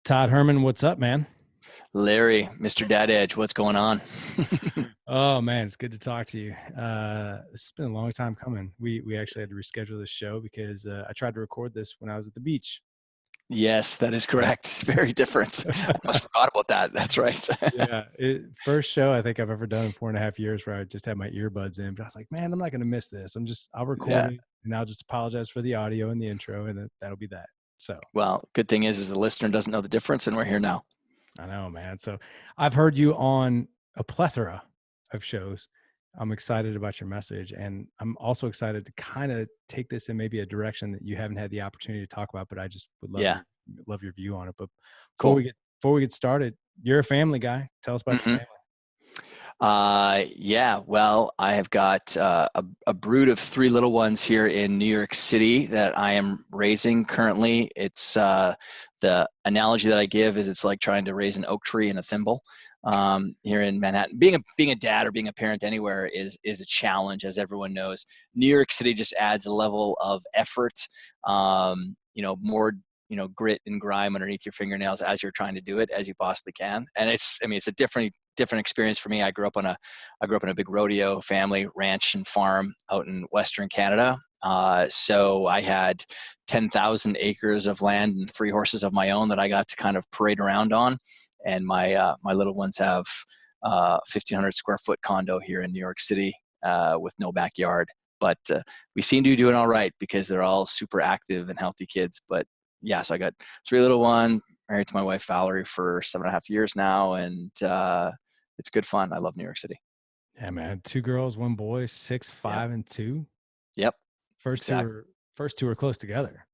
Todd Herman, what's up, man? Larry, Mr. Dad Edge, what's going on? Oh man, it's good to talk to you. It's been a long time coming. We actually had to reschedule this show because I tried to record this when I was at the beach. Yes, that is correct. It's very different. I almost forgot about that. That's right. Yeah, first show I think I've ever done in 4.5 years where I just had my earbuds in. But I was like, man, I'm not going to miss this. I'll record Yeah. it and I'll just apologize for the audio and the intro, and that'll be that. So Well, good thing is the listener doesn't know the difference, and we're here now. I know, man. So I've heard you on a plethora of shows. I'm excited about your message, and I'm also excited to kind of take this in maybe a direction that you haven't had the opportunity to talk about, but I just would Yeah. love your view on it. But before Cool. we get before we get started, you're a family guy. Tell us about your hmm family. Yeah. Well, I have got a brood of three little ones here in New York City that I am raising currently. It's the analogy that I give is it's like trying to raise an oak tree in a thimble. Here in Manhattan, being a dad or being a parent anywhere is a challenge, as everyone knows. New York City just adds a level of effort, more grit and grime underneath your fingernails as you're trying to do it as you possibly can. And it's a different experience for me. I grew up in a big rodeo family, ranch and farm out in Western Canada. So I had 10,000 acres of land and three horses of my own that I got to kind of parade around on. And my little ones have 1,500 square foot condo here in New York City with no backyard. But we seem to be doing all right because they're all super active and healthy kids. But yeah, so I got three little one, married to my wife Valerie for 7.5 years now, and it's good fun. I love New York City. Yeah, man. Two girls, one boy, 6, Yeah. 5, and 2. Yep. First two Exactly. are first two are close together.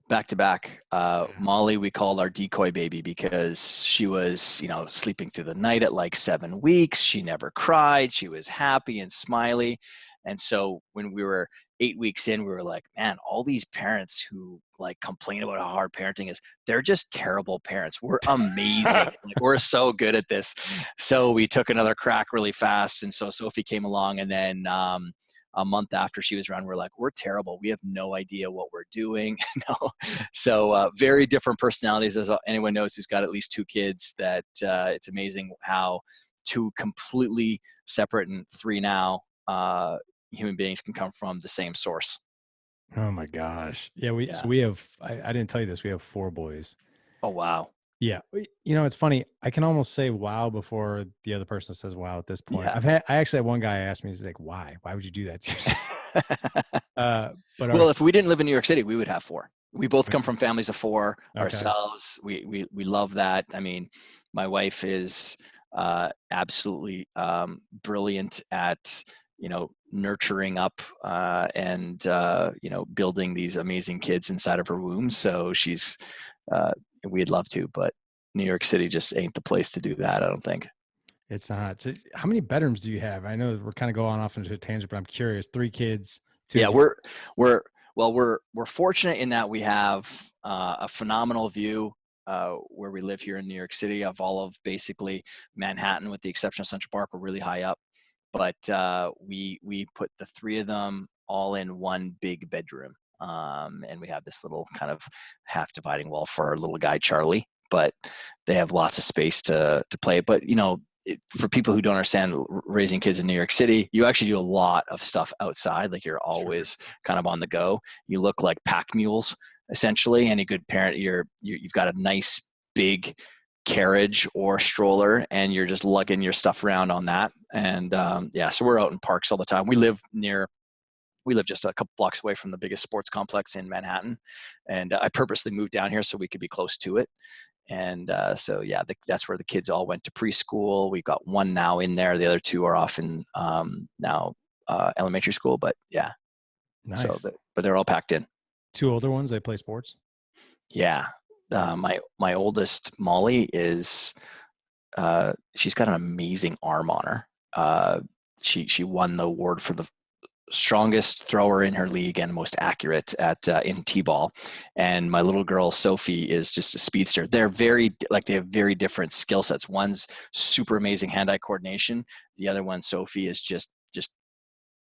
Back to back. Yeah. Molly, we called our decoy baby because she was, sleeping through the night at like 7 weeks. She never cried. She was happy and smiley. And so when we were 8 weeks in, we were like, man, all these parents who like complain about how hard parenting is, they're just terrible parents. We're amazing. Like, we're so good at this. So we took another crack really fast. And so Sophie came along, and then a month after she was around, we're like, we're terrible. We have no idea what we're doing. No. So very different personalities, as anyone knows who's got at least two kids, that it's amazing how two completely separate and three now human beings can come from the same source. Oh my gosh. Yeah, Yeah. we have I didn't tell you this. We have 4 boys. Oh, wow. Yeah. It's funny. I can almost say wow before the other person says wow at this point. Yeah. I actually had one guy ask me, he's like, why? Why would you do that to yourself? But our Well, if we didn't live in New York City, we would have four. We both come from families of four okay. ourselves. We love that. I mean, my wife is absolutely brilliant at nurturing up and building these amazing kids inside of her womb. So she's we'd love to, but New York City just ain't the place to do that, I don't think. It's not. So how many bedrooms do you have? I know we're kind of going off into a tangent, but I'm curious. 3 kids, 2 Yeah, of you. we're fortunate in that we have a phenomenal view where we live here in New York City of all of basically Manhattan, with the exception of Central Park. We're really high up, but we put the three of them all in one big bedroom, and we have this little kind of half dividing wall for our little guy Charlie. But they have lots of space to play. But for people who don't understand raising kids in New York City, you actually do a lot of stuff outside. Like, you're Sure. always kind of on the go. You look like pack mules, essentially. Any good parent, you've got a nice big carriage or stroller, and you're just lugging your stuff around on that. And so we're out in parks all the time. We live just a couple blocks away from the biggest sports complex in Manhattan, and I purposely moved down here so we could be close to it. And that's where the kids all went to preschool. We've got one now in there. The other two are off in now elementary school. But yeah, Nice. but they're all packed in. 2 older ones, they play sports. Yeah, my oldest Molly is she's got an amazing arm on her. She won the award for the strongest thrower in her league and most accurate at in t-ball. And my little girl Sophie is just a speedster. They have very different skill sets. One's super amazing hand-eye coordination. The other one, Sophie, is just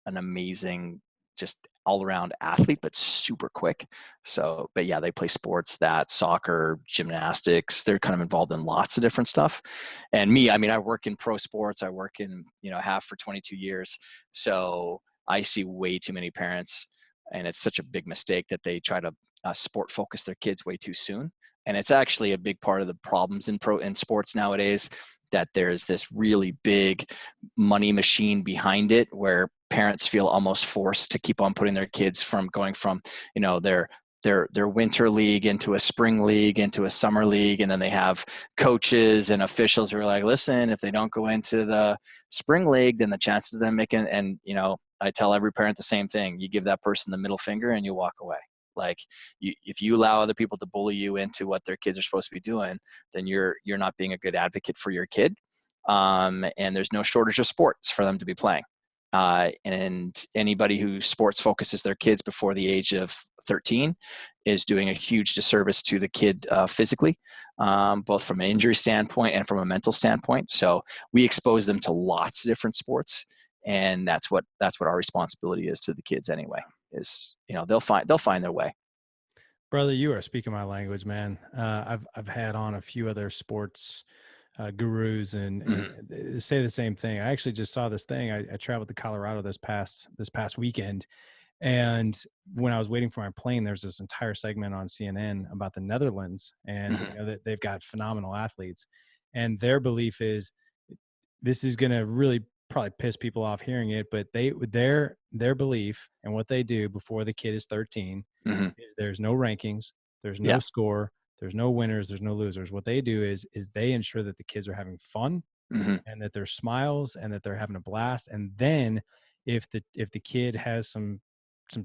an amazing just all around athlete, but super quick. So, but yeah, they play sports, that soccer, gymnastics, they're kind of involved in lots of different stuff. And me, I mean, I work in pro sports. I work in, have for 22 years. So I see way too many parents, and it's such a big mistake that they try to sport focus their kids way too soon. And it's actually a big part of the problems in sports nowadays, that there's this really big money machine behind it, where parents feel almost forced to keep on putting their kids from going from, their winter league into a spring league into a summer league. And then they have coaches and officials who are like, listen, if they don't go into the spring league, then the chances of them making, and I tell every parent the same thing: you give that person the middle finger and you walk away. Like, if you allow other people to bully you into what their kids are supposed to be doing, then you're not being a good advocate for your kid. And there's no shortage of sports for them to be playing. And anybody who sports focuses their kids before the age of 13 is doing a huge disservice to the kid physically, both from an injury standpoint and from a mental standpoint. So we expose them to lots of different sports, and that's what our responsibility is to the kids anyway. Is they'll find their way. Brother, you are speaking my language, man. I've had on a few other sports gurus and say the same thing. I actually just saw this thing. I traveled to Colorado this past weekend, and when I was waiting for my plane, there's this entire segment on CNN about the Netherlands, and that they've got phenomenal athletes, and their belief is, this is going to really probably piss people off hearing it, but their belief and what they do before the kid is 13 is there's no rankings, there's no score, there's no winners, there's no losers. What they do is they ensure that the kids are having fun, and that there's smiles, and that they're having a blast. And then if the kid has some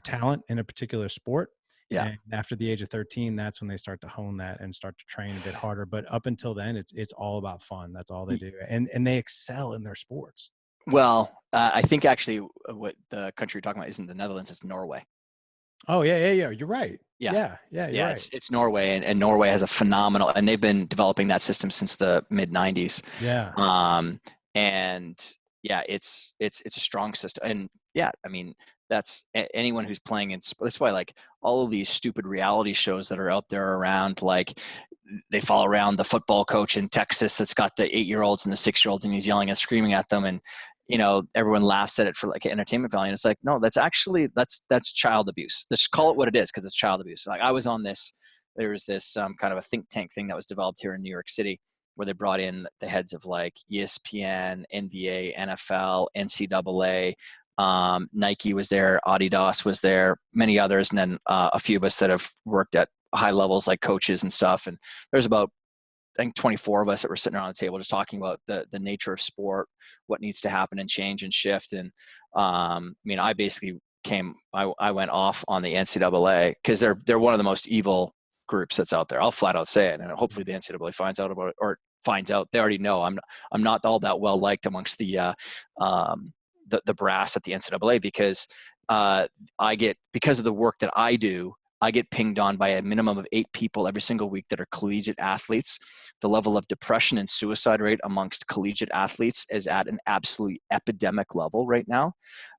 talent in a particular sport, and after the age of 13, that's when they start to hone that and start to train a bit harder. But up until then, it's all about fun. That's all they do, and they excel in their sports. Well, I think actually what the country you're talking about isn't the Netherlands, it's Norway. Oh, yeah. You're right. Yeah. You're right. It's Norway, and Norway has a phenomenal, and they've been developing that system since the mid 90s. Yeah. And yeah, it's a strong system. And yeah, I mean, that's anyone who's playing in, that's why, like, all of these stupid reality shows that are out there around, like, they follow around the football coach in Texas that's got the 8-year-olds and the 6-year-olds, and he's yelling and screaming at them, and everyone laughs at it for like entertainment value. And it's like, no, that's actually that's child abuse. Just call it what it is, because it's child abuse. Like, I was on this, there was this kind of a think tank thing that was developed here in New York City, where they brought in the heads of like ESPN, NBA, NFL, NCAA, Nike was there, Adidas was there, many others, and then a few of us that have worked at high levels like coaches and stuff. And there's about, I think, 24 of us that were sitting around the table just talking about the nature of sport, what needs to happen and change and shift. And I mean, I basically I went off on the NCAA, because they're one of the most evil groups that's out there. I'll flat out say it, and hopefully the NCAA finds out about it, or finds out. They already know I'm not all that well liked amongst the brass at the NCAA, because because of the work that I do, I get pinged on by a minimum of 8 people every single week that are collegiate athletes. The level of depression and suicide rate amongst collegiate athletes is at an absolute epidemic level right now.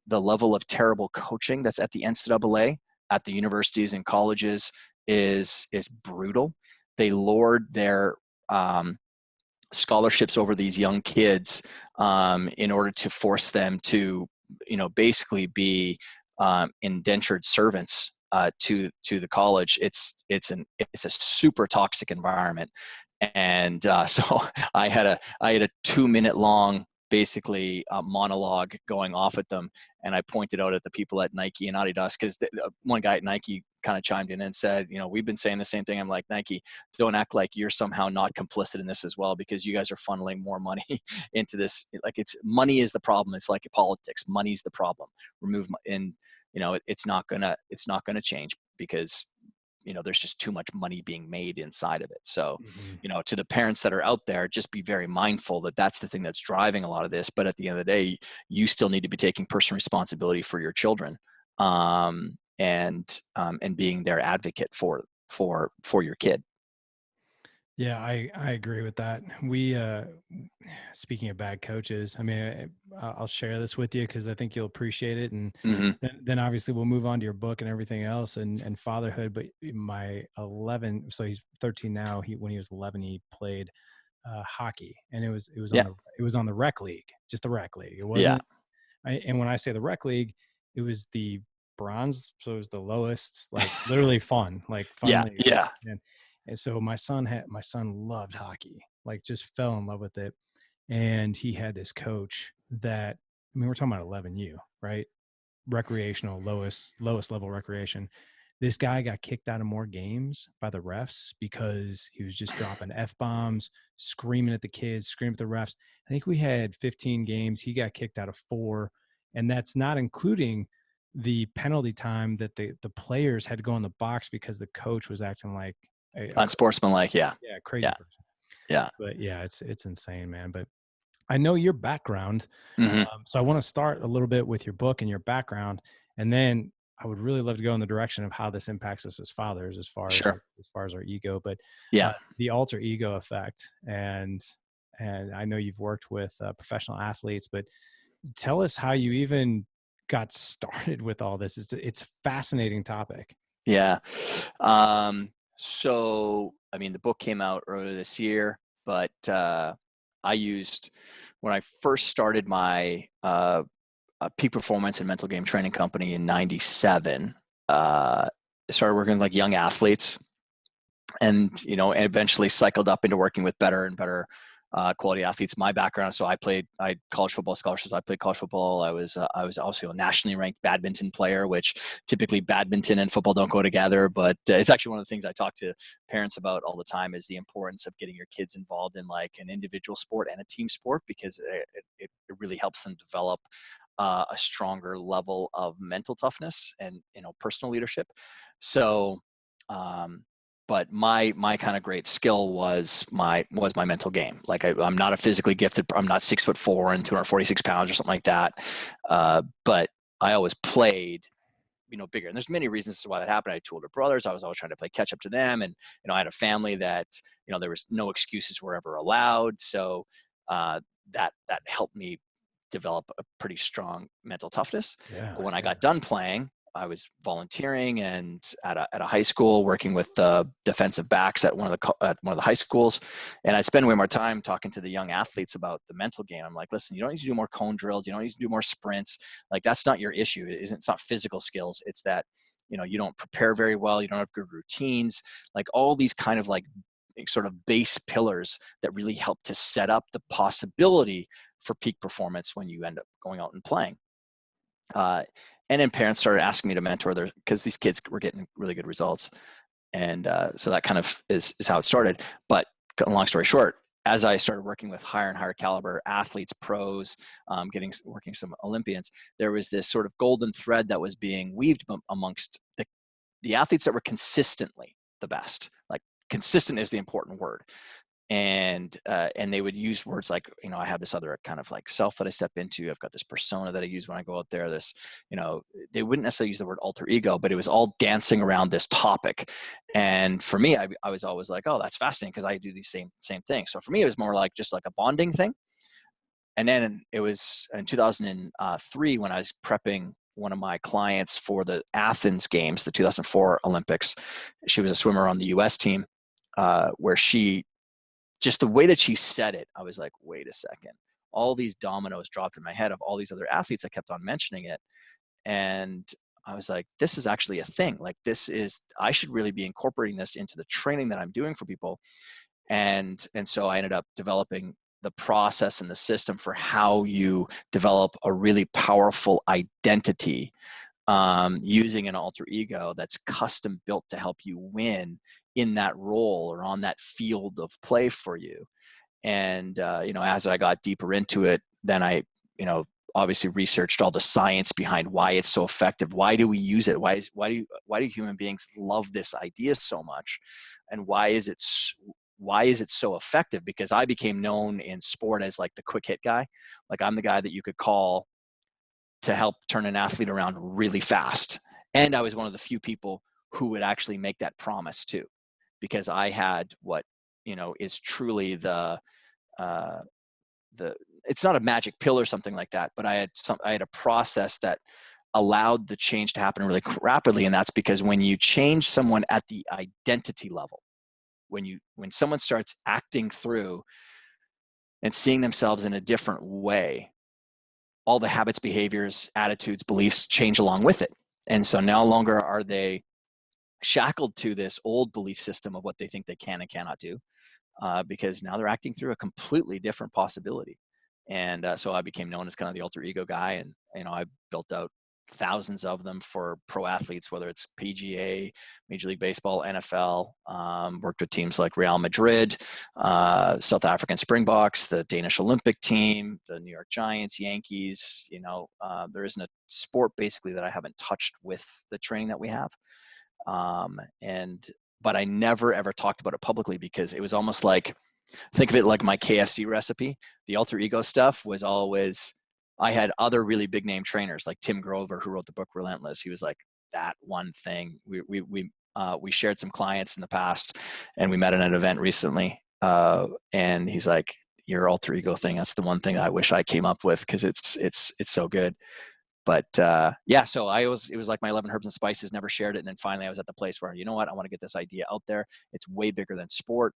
The level of terrible coaching that's at the NCAA, at the universities and colleges, is brutal. They lord their scholarships over these young kids in order to force them to, basically be indentured servants to the college. It's a super toxic environment. And so I had a 2-minute long, basically, monologue going off at them, and I pointed out at the people at Nike and Adidas, because one guy at Nike kind of chimed in and said, we've been saying the same thing. I'm like, Nike, don't act like you're somehow not complicit in this as well, because you guys are funneling more money into this. Like, money is the problem. It's like politics. Money's the problem. It's not gonna change, because there's just too much money being made inside of it. So to the parents that are out there, just be very mindful that that's the thing that's driving a lot of this. But at the end of the day, you still need to be taking personal responsibility for your children, and being their advocate for your kid. Yeah, I agree with that. We speaking of bad coaches, I mean, I'll share this with you because I think you'll appreciate it, and Hmm. then obviously we'll move on to your book and everything else and fatherhood. But my 11, so he's 13 now. When he was 11, he played hockey, and Yeah. it was on the rec league, just the rec league. It Yeah. wasn't. And when I say the rec league, it was the bronze, so it was the lowest, like literally fun, like fun Yeah. league. Yeah. And so my son loved hockey, like just fell in love with it. And he had this coach that, I mean, we're talking about 11U, right? Recreational, lowest level recreation. This guy got kicked out of more games by the refs because he was just dropping F bombs, screaming at the kids, screaming at the refs. I think we had 15 games. He got kicked out of 4. And that's not including the penalty time that the players had to go in the box because the coach was acting like a Unsportsmanlike. Yeah. crazy Yeah. person. Yeah. But yeah, it's insane, man. But I know your background, Hmm. so I want to start a little bit with your book and your background, and then I would really love to go in the direction of how this impacts us as fathers, Sure. as far as our ego, but Yeah. the alter ego effect. And I know you've worked with professional athletes, but tell us how you even got started with all this. It's a fascinating topic. Yeah. So, I mean, the book came out earlier this year, but I used, when I first started my peak performance and mental game training company in 97, I started working with like young athletes, and and eventually cycled up into working with better and better quality athletes. My background, so I had college football scholarships. I played college football. I was also a nationally ranked badminton player, which typically badminton and football don't go together, but it's actually one of the things I talk to parents about all the time, is the importance of getting your kids involved in like an individual sport and a team sport, because it really helps them develop a stronger level of mental toughness and personal leadership. So um, but my kind of great skill was my mental game. Like I'm not a physically gifted. I'm not 6'4" and 246 pounds or something like that. But I always played, bigger. And there's many reasons as to why that happened. I had 2 older brothers. I was always trying to play catch up to them, and I had a family that there was no excuses were ever allowed. So that helped me develop a pretty strong mental toughness. Yeah, But when I yeah, got done playing, I was volunteering and at a high school working with defensive backs at one of the high schools, and I spend way more time talking to the young athletes about the mental game. I'm like, listen, you don't need to do more cone drills, you don't need to do more sprints. Like that's not your issue. It's not physical skills. It's that you don't prepare very well, you don't have good routines, like all these kind of like sort of base pillars that really help to set up the possibility for peak performance when you end up going out and playing. Uh, and then parents started asking me to mentor their, because these kids were getting really good results. And so that kind of is how it started. But long story short, as I started working with higher and higher caliber athletes, pros, working some Olympians, there was this sort of golden thread that was being weaved amongst the athletes that were consistently the best. Like consistent is the important word. And they would use words like, I have this other kind of like self that I step into. I've got this persona that I use when I go out there. This, they wouldn't necessarily use the word alter ego, but it was all dancing around this topic. And for me, I was always like, oh, that's fascinating, because I do these same things. So for me, it was more like just like a bonding thing. And then it was in 2003 when I was prepping one of my clients for the Athens Games, the 2004 Olympics. She was a swimmer on the U.S. team, where she, just the way that she said it, I was like, wait a second. All these dominoes dropped in my head of all these other athletes that kept on mentioning it. And I was like, this is actually a thing. Like I should really be incorporating this into the training that I'm doing for people. And so I ended up developing the process and the system for how you develop a really powerful identity, using an alter ego that's custom built to help you win in that role or on that field of play for you. And as I got deeper into it, then I obviously researched all the science behind why it's so effective. Why do we use it? Why do human beings love this idea so much? And why is it so effective? Because I became known in sport as like the quick hit guy. Like I'm the guy that you could call to help turn an athlete around really fast. And I was one of the few people who would actually make that promise too, because I had what is truly uh, it's not a magic pill or something like that, but I had a process that allowed the change to happen really rapidly. And that's because when you change someone at the identity level, when someone starts acting through and seeing themselves in a different way, all the habits, behaviors, attitudes, beliefs change along with it. And so no longer are they shackled to this old belief system of what they think they can and cannot do, because now they're acting through a completely different possibility. And so I became known as kind of the alter ego guy. And, I built out thousands of them for pro athletes, whether it's PGA, Major League Baseball, NFL, worked with teams like Real Madrid, South African Springboks, the Danish Olympic team, the New York Giants, Yankees. There isn't a sport basically that I haven't touched with the training that we have. But I never ever talked about it publicly, because it was almost like, think of it like my KFC recipe. The alter ego stuff was always, I had other really big name trainers like Tim Grover, who wrote the book Relentless. He was like, that one thing. We shared some clients in the past, and we met at an event recently. And he's like, your alter ego thing, that's the one thing I wish I came up with, because it's so good. But so it was like my 11 herbs and spices, never shared it. And then finally I was at the place where, I want to get this idea out there. It's way bigger than sport.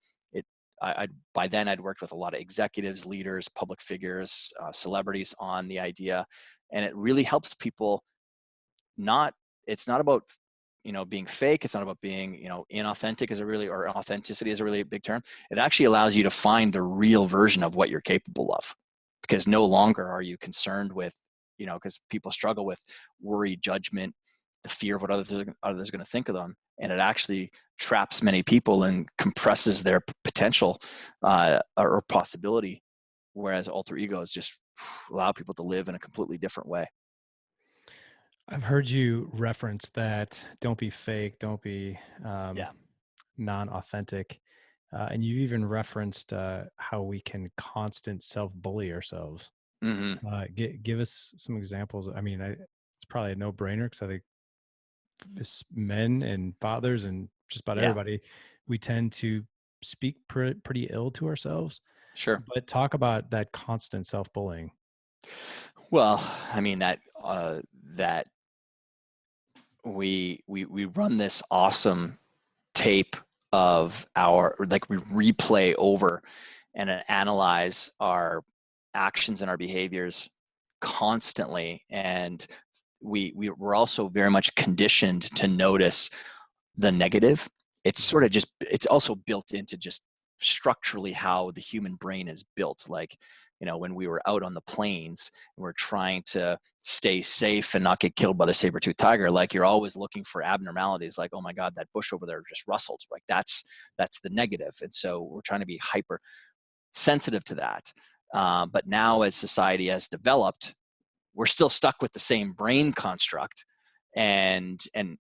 By then I'd worked with a lot of executives, leaders, public figures, celebrities on the idea. And it really helps people it's not about, being fake. It's not about being, inauthentic or authenticity is a really big term. It actually allows you to find the real version of what you're capable of, because no longer are you concerned with, because people struggle with worry, judgment, the fear of what others are going to think of them. And it actually traps many people and compresses their potential or possibility. Whereas alter egos just allow people to live in a completely different way. I've heard you reference that don't be fake, don't be Yeah. non-authentic. And you even referenced how we can constant self-bully ourselves. Mm-hmm. Give us some examples. I mean, it's probably a no-brainer, because I think men and fathers and just about Yeah. everybody, we tend to speak pretty ill to ourselves. Sure. But talk about that constant self-bullying. Well, I mean that we run this awesome tape of we replay over and analyze our actions and our behaviors constantly. And we're also very much conditioned to notice the negative. It's also built into just structurally how the human brain is built. Like, when we were out on the plains and we're trying to stay safe and not get killed by the saber-toothed tiger, like, you're always looking for abnormalities, like, oh my God, that bush over there just rustled. Like, that's the negative. And so we're trying to be hyper sensitive to that. But now, as society has developed, we're still stuck with the same brain construct. And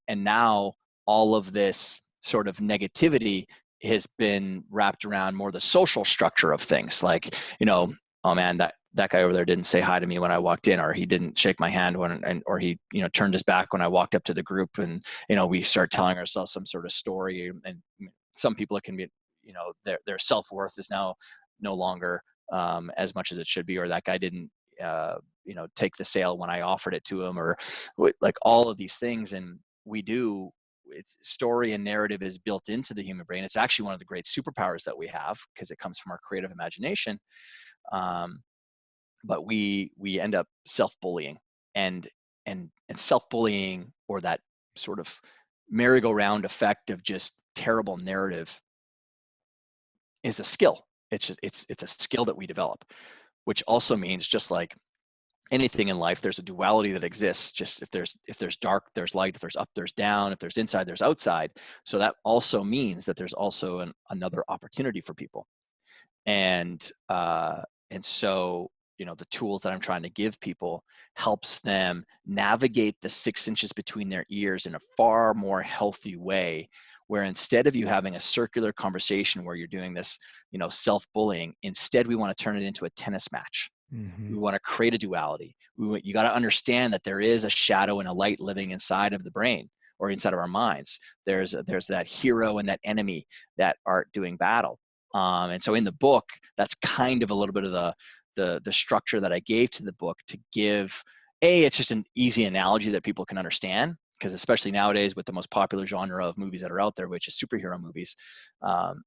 now all of this sort of negativity has been wrapped around more the social structure of things. Like, oh man, that guy over there didn't say hi to me when I walked in, or he didn't shake my hand or he, turned his back when I walked up to the group. And, we start telling ourselves some sort of story. And some people, it can be, their self-worth is now no longer as much as it should be, or that guy didn't, take the sale when I offered it to him, or like all of these things. And it's story and narrative is built into the human brain. It's actually one of the great superpowers that we have, because it comes from our creative imagination. But we end up self-bullying, and self-bullying, or that sort of merry-go-round effect of just terrible narrative, is a skill. It's a skill that we develop, which also means, just like anything in life, there's a duality that exists. Just if there's dark, there's light. If there's up, there's down. If there's inside, there's outside. So that also means that there's also another opportunity for people. And so, the tools that I'm trying to give people helps them navigate the 6 inches between their ears in a far more healthy way, where instead of you having a circular conversation where you're doing this, self-bullying, instead we want to turn it into a tennis match. Mm-hmm. We want to create a duality. You got to understand that there is a shadow and a light living inside of the brain, or inside of our minds. There's that hero and that enemy that are doing battle. And so in the book, that's kind of a little bit of the structure that I gave to the book to give, it's just an easy analogy that people can understand, because especially nowadays with the most popular genre of movies that are out there, which is superhero movies,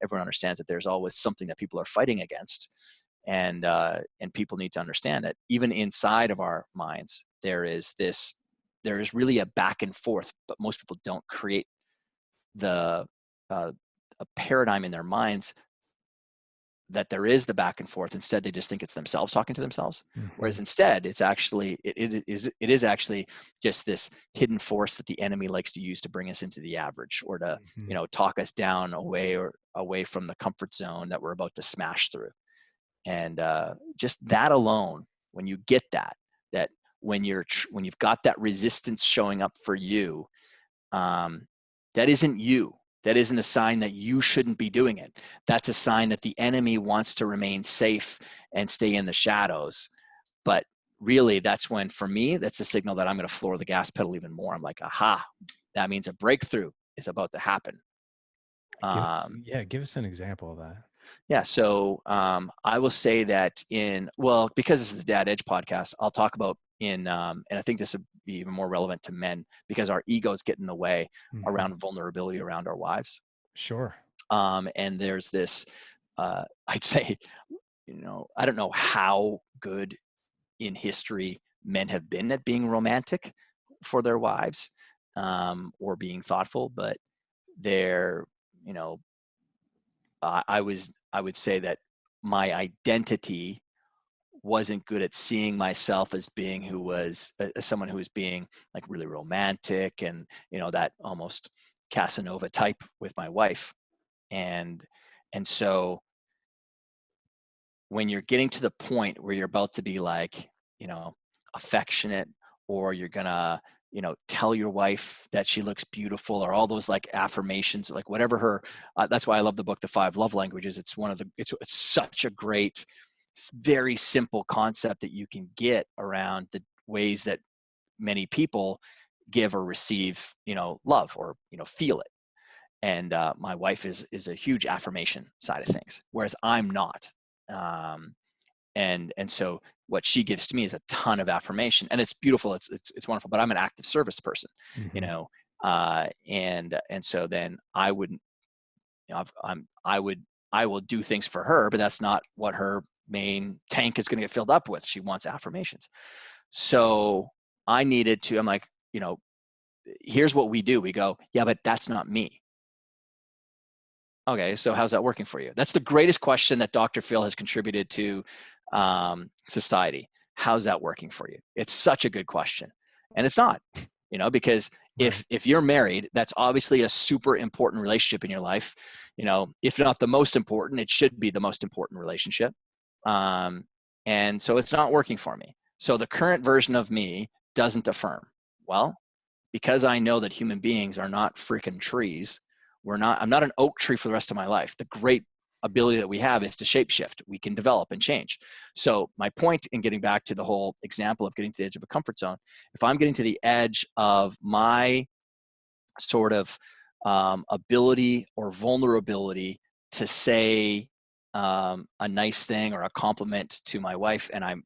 everyone understands that there's always something that people are fighting against. And people need to understand that even inside of our minds, there is really a back and forth, but most people don't create a paradigm in their minds that there is the back and forth. Instead, they just think it's themselves talking to themselves. Whereas instead, it's actually, it is actually just this hidden force that the enemy likes to use to bring us into the average, or to, talk us down away from the comfort zone that we're about to smash through. And just that alone, when you get that when you've got that resistance showing up for you, that isn't you. That isn't a sign that you shouldn't be doing it. That's a sign that the enemy wants to remain safe and stay in the shadows. But really, that's when, for me, that's a signal that I'm going to floor the gas pedal even more. I'm like, aha, that means a breakthrough is about to happen. Give us an example of that. Yeah. So I will say that because this is the Dad Edge podcast, I'll talk about and I think this would be even more relevant to men, because our egos get in the way around vulnerability around our wives. Sure. And there's this, I'd say, I don't know how good in history men have been at being romantic for their wives, or being thoughtful, but they're, I would say that my identity wasn't good at seeing myself as being as someone who was being like really romantic and, that almost Casanova type with my wife. And so when you're getting to the point where you're about to be like, affectionate, or you're gonna, tell your wife that she looks beautiful, or all those like affirmations, like whatever that's why I love the book, The 5 Love Languages. It's it's such a great, very simple concept that you can get around the ways that many people give or receive, love, or, feel it. And my wife is a huge affirmation side of things, whereas I'm not. And so what she gives to me is a ton of affirmation, and it's beautiful. It's wonderful, but I'm an active service person, and so then I wouldn't, I will do things for her, but that's not what her main tank is going to get filled up with. She wants affirmations. So I'm like, here's what we do. We go, yeah, but that's not me. Okay, so how's that working for you? That's the greatest question that Dr. Phil has contributed to society. How's that working for you? It's such a good question. And it's not, because if you're married, that's obviously a super important relationship in your life. If not the most important, it should be the most important relationship. And so it's not working for me. So the current version of me doesn't affirm. Well, because I know that human beings are not freaking trees. I'm not an oak tree for the rest of my life. The great ability that we have is to shapeshift. We can develop and change. So my point in getting back to the whole example of getting to the edge of a comfort zone, if I'm getting to the edge of my sort of ability or vulnerability to say a nice thing or a compliment to my wife, and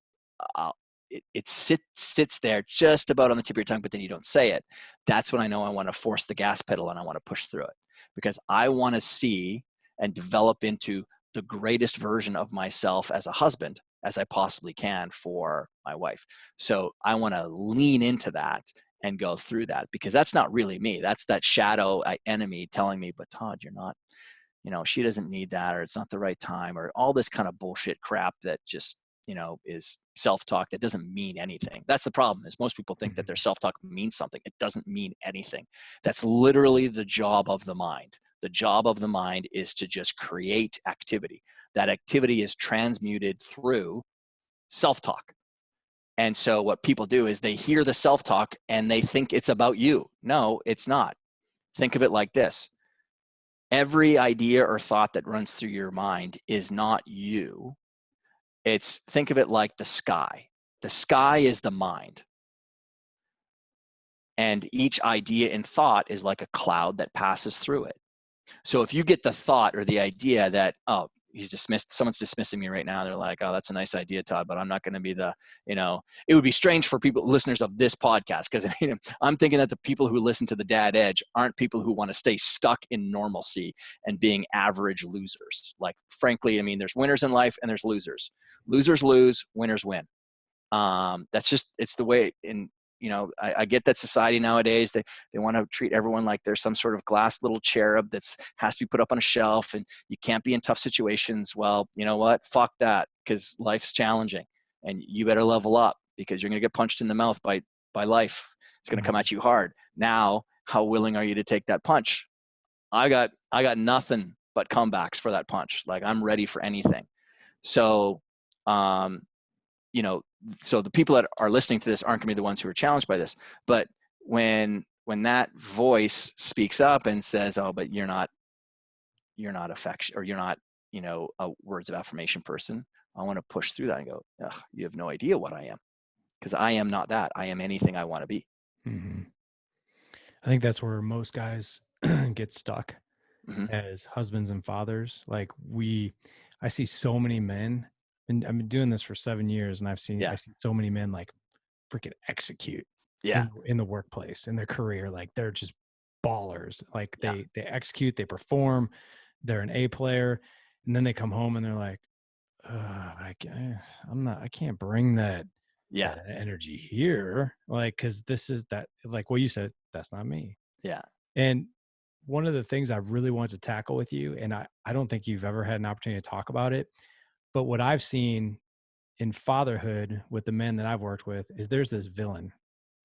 it sits there just about on the tip of your tongue, but then you don't say it, that's when I know I want to force the gas pedal and I want to push through it, because I want to see and develop into the greatest version of myself as a husband as I possibly can for my wife. So I want to lean into that and go through that, because that's not really me. That's that shadow enemy telling me, but Todd, you're not, she doesn't need that, or it's not the right time, or all this kind of bullshit crap that just, is self-talk that doesn't mean anything. That's the problem, is most people think that their self-talk means something. It doesn't mean anything. That's literally the job of the mind. The job of the mind is to just create activity. That activity is transmuted through self-talk. And so what people do is they hear the self-talk and they think it's about you. No, it's not. Think of it like this. Every idea or thought that runs through your mind is not you. Think of it like the sky. The sky is the mind. And each idea and thought is like a cloud that passes through it. So if you get the thought or the idea that, oh, he's dismissed, someone's dismissing me right now. They're like, oh, that's a nice idea, Todd, but I'm not going to be the, it would be strange for people, listeners of this podcast, because I'm thinking that the people who listen to the Dad Edge aren't people who want to stay stuck in normalcy and being average losers. Like, frankly, I mean, there's winners in life and there's losers. Losers lose, winners win. That's just, it's the way I get that society nowadays, they want to treat everyone like there's some sort of glass little cherub that's has to be put up on a shelf and you can't be in tough situations. Well, you know what? Fuck that, because life's challenging and you better level up, because you're going to get punched in the mouth by life. It's going to come at you hard. Now, how willing are you to take that punch? I got nothing but comebacks for that punch. Like, I'm ready for anything. So, so the people that are listening to this aren't going to be the ones who are challenged by this. But when that voice speaks up and says, oh, but you're not affection, or you're not, a words of affirmation person, I want to push through that and go, ugh, you have no idea what I am, because I am not that. I am anything I want to be. Mm-hmm. I think that's where most guys get stuck as husbands and fathers. Like, I see so many men, and I've been doing this for 7 years, and I see so many men like freaking execute in the workplace, in their career. Like, they're just ballers. Like, they execute, they perform, they're an A player, and then they come home and they're like, I can't bring that energy here. Like, cause this is that, like what you said, that's not me. Yeah. And one of the things I really wanted to tackle with you, and I don't think you've ever had an opportunity to talk about it, but what I've seen in fatherhood with the men that I've worked with is there's this villain,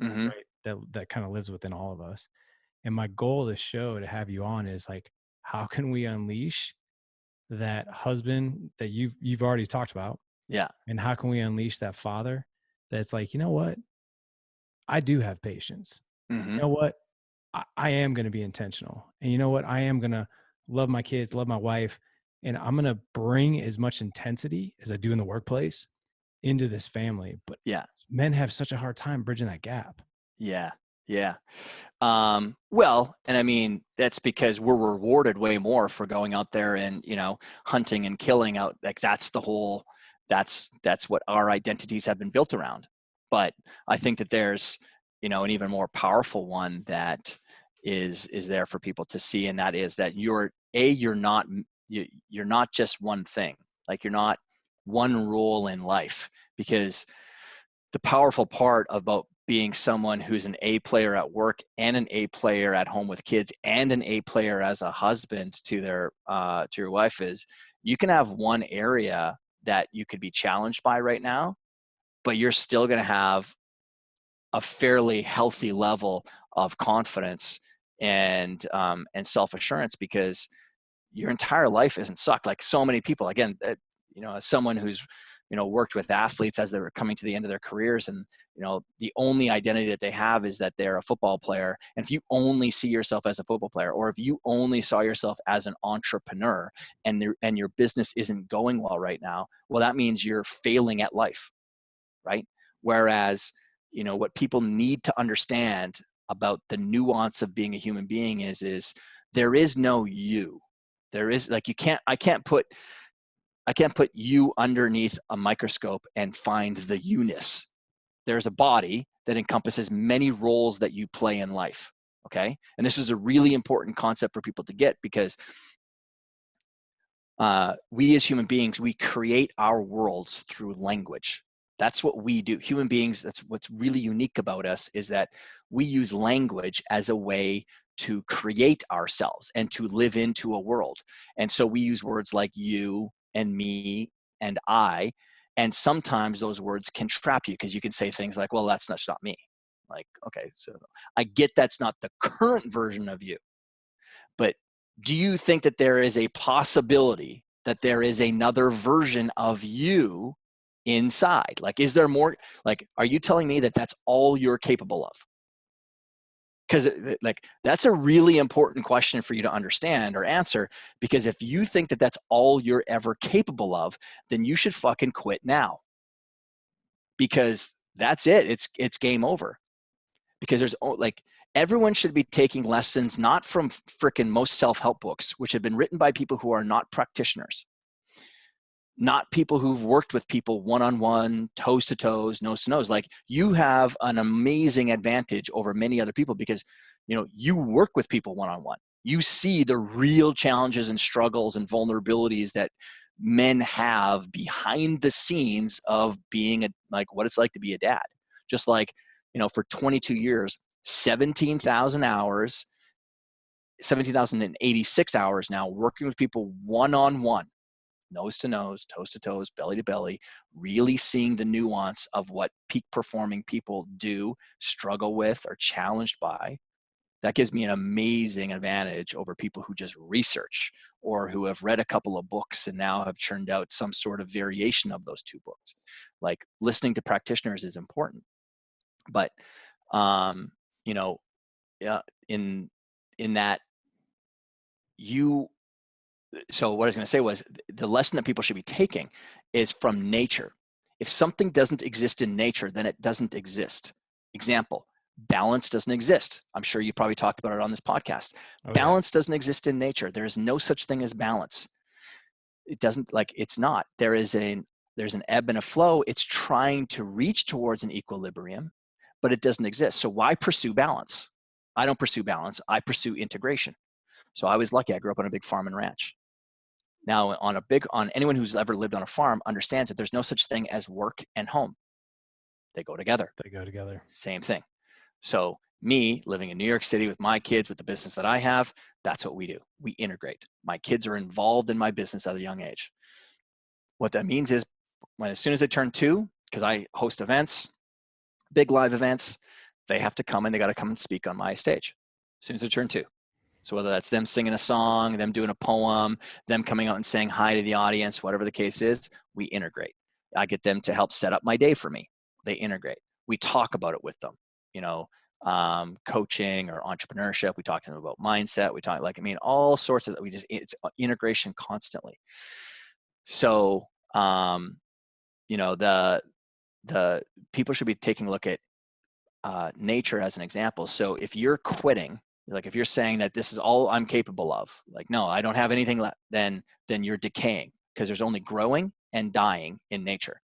right? That kind of lives within all of us. And my goal of this show to have you on is like, how can we unleash that husband that you've already talked about? Yeah. And how can we unleash that father that's like, you know what? I do have patience. You know what? I am going to be intentional. And you know what? I am going to love my kids, love my wife, and I'm going to bring as much intensity as I do in the workplace into this family. But men have such a hard time bridging that gap. Yeah. Yeah. Well, and I mean, that's because we're rewarded way more for going out there and, hunting and killing out. Like, that's what our identities have been built around. But I think that there's, an even more powerful one that is there for people to see. And that is that you're not just one thing. Like, you're not one role in life, because the powerful part about being someone who's an A player at work and an A player at home with kids and an A player as a husband to your wife is, you can have one area that you could be challenged by right now, but you're still going to have a fairly healthy level of confidence and self-assurance, because your entire life isn't sucked. Like, so many people, again, as someone who's worked with athletes as they're coming to the end of their careers, and the only identity that they have is that they're a football player. And if you only see yourself as a football player, or if you only saw yourself as an entrepreneur, and your business isn't going well right now, well, that means you're failing at life, right? Whereas, what people need to understand about the nuance of being a human being is there is no you. There is, like, I can't put you underneath a microscope and find the you-ness. There's a body that encompasses many roles that you play in life. Okay. And this is a really important concept for people to get, because we as human beings, we create our worlds through language. That's what we do. Human beings, that's what's really unique about us, is that we use language as a way to create ourselves and to live into a world. And so we use words like you and me and I, and sometimes those words can trap you, because you can say things like, well, that's not me. Like, okay, so I get that's not the current version of you, but do you think that there is a possibility that there is another version of you inside? Like, is there more? Like, are you telling me that that's all you're capable of? Because, like, that's a really important question for you to understand or answer, because if you think that that's all you're ever capable of, then you should fucking quit now, because that's it. It's game over. Because there's, like, everyone should be taking lessons not from freaking most self-help books, which have been written by people who are not practitioners. not people who've worked with people one-on-one, toes to toes, nose to nose. Like, you have an amazing advantage over many other people because, you work with people one-on-one. You see the real challenges and struggles and vulnerabilities that men have behind the scenes of being like what it's like to be a dad. Just like, for 22 years, 17,000 hours, 17,086 hours now working with people one-on-one, nose to nose, toes to toes, belly to belly, really seeing the nuance of what peak performing people do, struggle with, are challenged by. That gives me an amazing advantage over people who just research or who have read a couple of books and now have churned out some sort of variation of those two books. Like, listening to practitioners is important, but in that so what I was going to say was, the lesson that people should be taking is from nature. If something doesn't exist in nature, then it doesn't exist. Example, balance doesn't exist. I'm sure you probably talked about it on this podcast. Balance doesn't exist in nature. There is no such thing as balance. It doesn't, it's not. There's an ebb and a flow. It's trying to reach towards an equilibrium, but it doesn't exist. So why pursue balance? I don't pursue balance. I pursue integration. So I was lucky. I grew up on a big farm and ranch. Now, on anyone who's ever lived on a farm understands that there's no such thing as work and home. They go together. Same thing. So me living in New York City with my kids, with the business that I have, that's what we do. We integrate. My kids are involved in my business at a young age. What that means is, as soon as they turn 2, because I host events, big live events, they have to come and they got to come and speak on my stage as soon as they turn 2. So whether that's them singing a song, them doing a poem, them coming out and saying hi to the audience, whatever the case is, we integrate. I get them to help set up my day for me. They integrate. We talk about it with them, coaching or entrepreneurship. We talk to them about mindset. We talk all sorts of that. It's integration constantly. So, the people should be taking a look at nature as an example. So if you're quitting, if you're saying that this is all I'm capable of, no, I don't have anything left, then you're decaying, because there's only growing and dying in nature.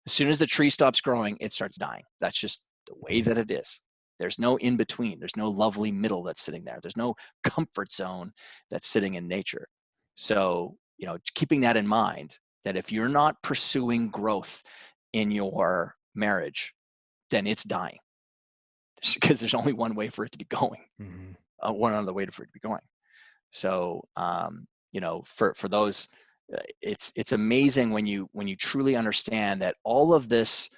As soon as the tree stops growing, it starts dying. That's just the way that it is. There's no in between. There's no lovely middle that's sitting there. There's no comfort zone that's sitting in nature. So, keeping that in mind, that if you're not pursuing growth in your marriage, then it's dying, because there's only one way for it to be going. One other way for it to be going. So, for those, it's amazing when you truly understand that all of these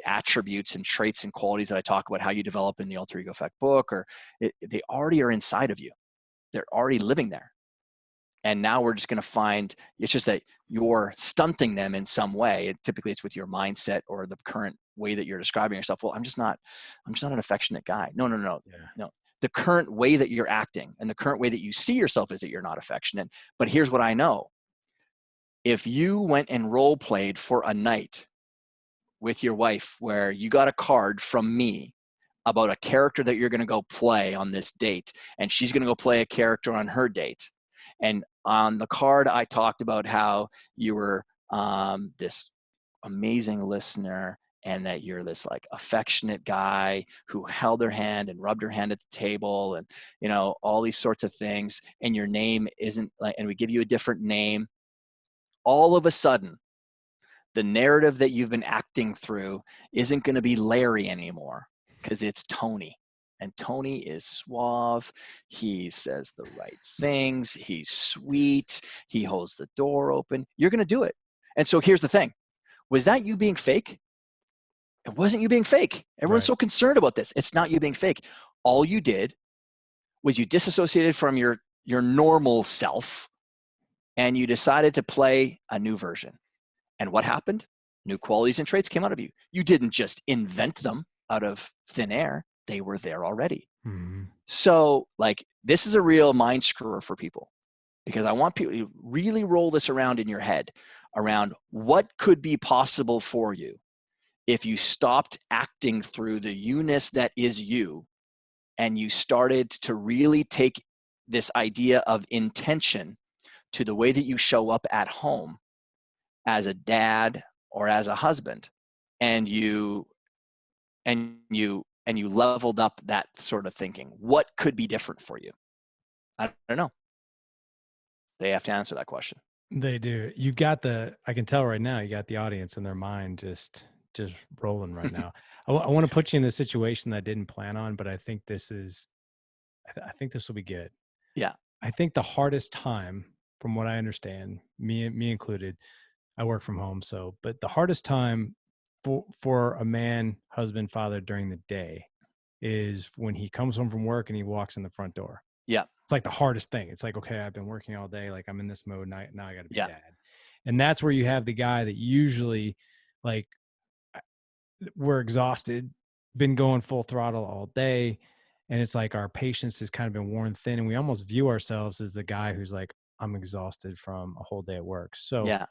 attributes and traits and qualities that I talk about, how you develop in the Alter Ego Effect book, they already are inside of you. They're already living there. And now we're just going to find, it's just that you're stunting them in some way. Typically it's with your mindset or the current way that you're describing yourself. Well, I'm just not an affectionate guy. No. No. The current way that you're acting and the current way that you see yourself is that you're not affectionate. But here's what I know. If you went and role played for a night with your wife where you got a card from me about a character that you're going to go play on this date, and she's going to go play a character on her date, and on the card I talked about how you were this amazing listener, and that you're this affectionate guy who held her hand and rubbed her hand at the table, and all these sorts of things, and your name isn't and we give you a different name. All of a sudden, the narrative that you've been acting through isn't going to be Larry anymore, because it's Tony. And Tony is suave. He says the right things. He's sweet. He holds the door open. You're going to do it. And so here's the thing. Was that you being fake? It wasn't you being fake. Everyone's so concerned about this. It's not you being fake. All you did was you disassociated from your normal self, and you decided to play a new version. And what happened? New qualities and traits came out of you. You didn't just invent them out of thin air. They were there already. So this is a real mind screwer for people, because I want people to really roll this around in your head around what could be possible for you if you stopped acting through the you-ness that is you, and you started to really take this idea of intention to the way that you show up at home, as a dad or as a husband, and you leveled up that sort of thinking, what could be different for you? I don't know. They have to answer that question. They do. You've got I can tell right now, you got the audience in their mind just rolling right now. I want to put you in a situation that I didn't plan on, but I think I think this will be good. Yeah. I think the hardest time, from what I understand, me included, I work from home. But the hardest time for a man, husband, father during the day is when he comes home from work and he walks in the front door. Yeah. It's like the hardest thing. It's like, okay, I've been working all day. Like I'm in this mode. Now I got to be Yeah. dad. And that's where you have the guy that usually, like, we're exhausted, been going full throttle all day. And it's like our patience has kind of been worn thin. And we almost view ourselves as the guy who's like, I'm exhausted from a whole day at work. So Yeah.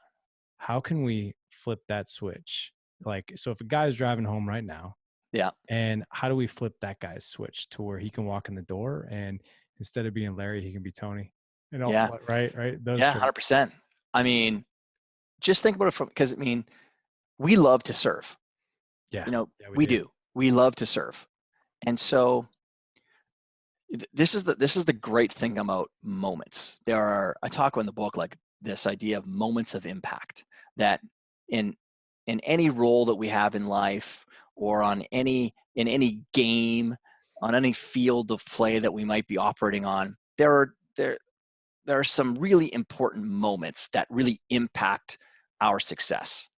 how can we flip that switch? Like, so if a guy's driving home right now, Yeah. and how do we flip that guy's switch to where he can walk in the door and instead of being Larry, he can be Tony? You know, Yeah. right. Those Yeah. traits. 100%. I mean, just think about it because we love to serve. Yeah. Yeah, We do. We love to serve. And so this is the great thing about moments. I talk about in the book, like this idea of moments of impact, that in any role that we have in life, or in any game, on any field of play that we might be operating on, there are some really important moments that really impact our success.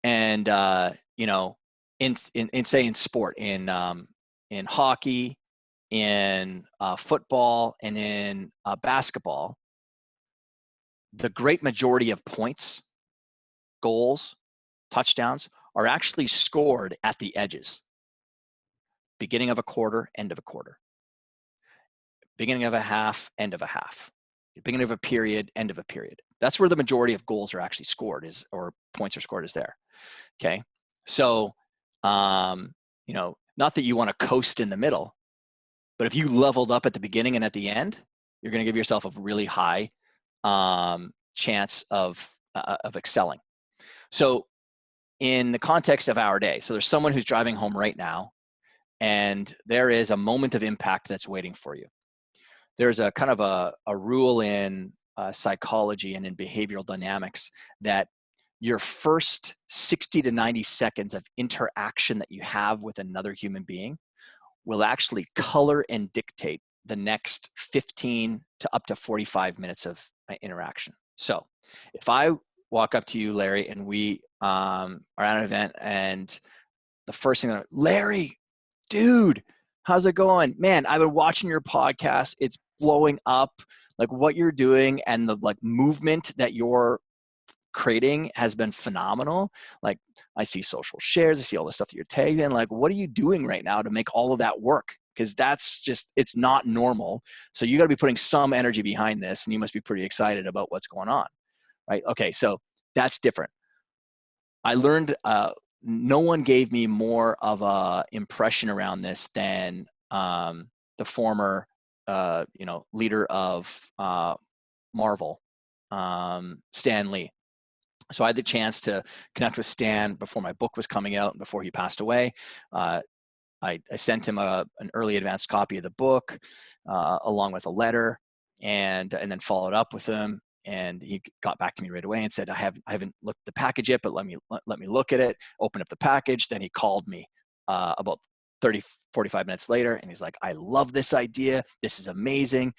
And in say in sport, in hockey, in football, and in basketball, the great majority of points, goals, touchdowns are actually scored at the edges. Beginning of a quarter, end of a quarter. Beginning of a half, end of a half. Beginning of a period, end of a period. That's where the majority of goals are actually scored, or points are scored, is there. Okay. So, not that you want to coast in the middle, but if you leveled up at the beginning and at the end, you're going to give yourself a really high chance of excelling. So in the context of our day, so there's someone who's driving home right now, and there is a moment of impact that's waiting for you. There's a kind of a rule in psychology and in behavioral dynamics that your first 60 to 90 seconds of interaction that you have with another human being will actually color and dictate the next 15 to up to 45 minutes of interaction. So if I walk up to you, Larry, and we are at an event, and the first thing, Larry, dude, how's it going? Man, I've been watching your podcast. It's blowing up. Like what you're doing and the movement that you're creating has been phenomenal. Like I see social shares, I see all the stuff that you're tagged in. Like, what are you doing right now to make all of that work? Because that's just, it's not normal. So you got to be putting some energy behind this, and you must be pretty excited about what's going on, right? Okay, so that's different. I learned no one gave me more of a impression around this than the former leader of Marvel, Stan Lee. So I had the chance to connect with Stan before my book was coming out and before he passed away. I sent him an early advanced copy of the book along with a letter, and then followed up with him. And he got back to me right away and said, I haven't looked at the package yet, but let me look at it. Open up the package. Then he called me about 45 minutes later, and he's like, I love this idea. This is amazing.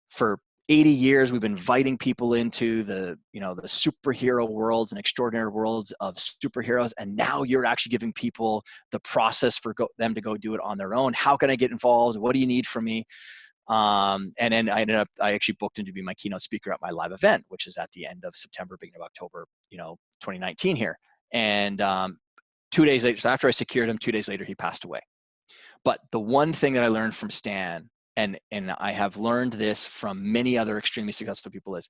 For 80 years, we've been inviting people into the superhero worlds and extraordinary worlds of superheroes. And now you're actually giving people the process for them to go do it on their own. How can I get involved? What do you need from me? And then I actually booked him to be my keynote speaker at my live event, which is at the end of September, beginning of October, 2019 here. And 2 days later, so after I secured him, 2 days later, he passed away. But the one thing that I learned from Stan, and I have learned this from many other extremely successful people, is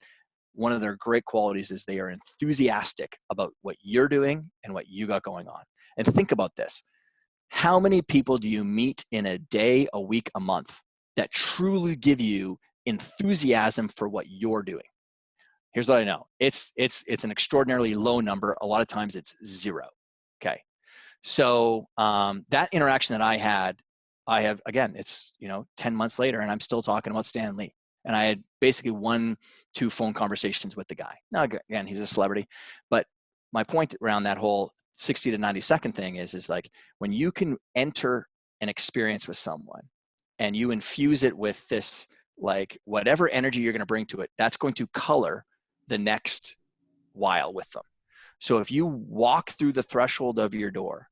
one of their great qualities is they are enthusiastic about what you're doing and what you got going on. And think about this. How many people do you meet in a day, a week, a month that truly give you enthusiasm for what you're doing? Here's what I know. It's an extraordinarily low number. A lot of times it's 0. Okay. So that interaction that I have, again, it's, 10 months later and I'm still talking about Stan Lee. And I had basically 1-2 phone conversations with the guy. Now, again, he's a celebrity, but my point around that whole 60 to 90-second thing is like when you can enter an experience with someone and you infuse it with this, like whatever energy you're going to bring to it, that's going to color the next while with them. So if you walk through the threshold of your door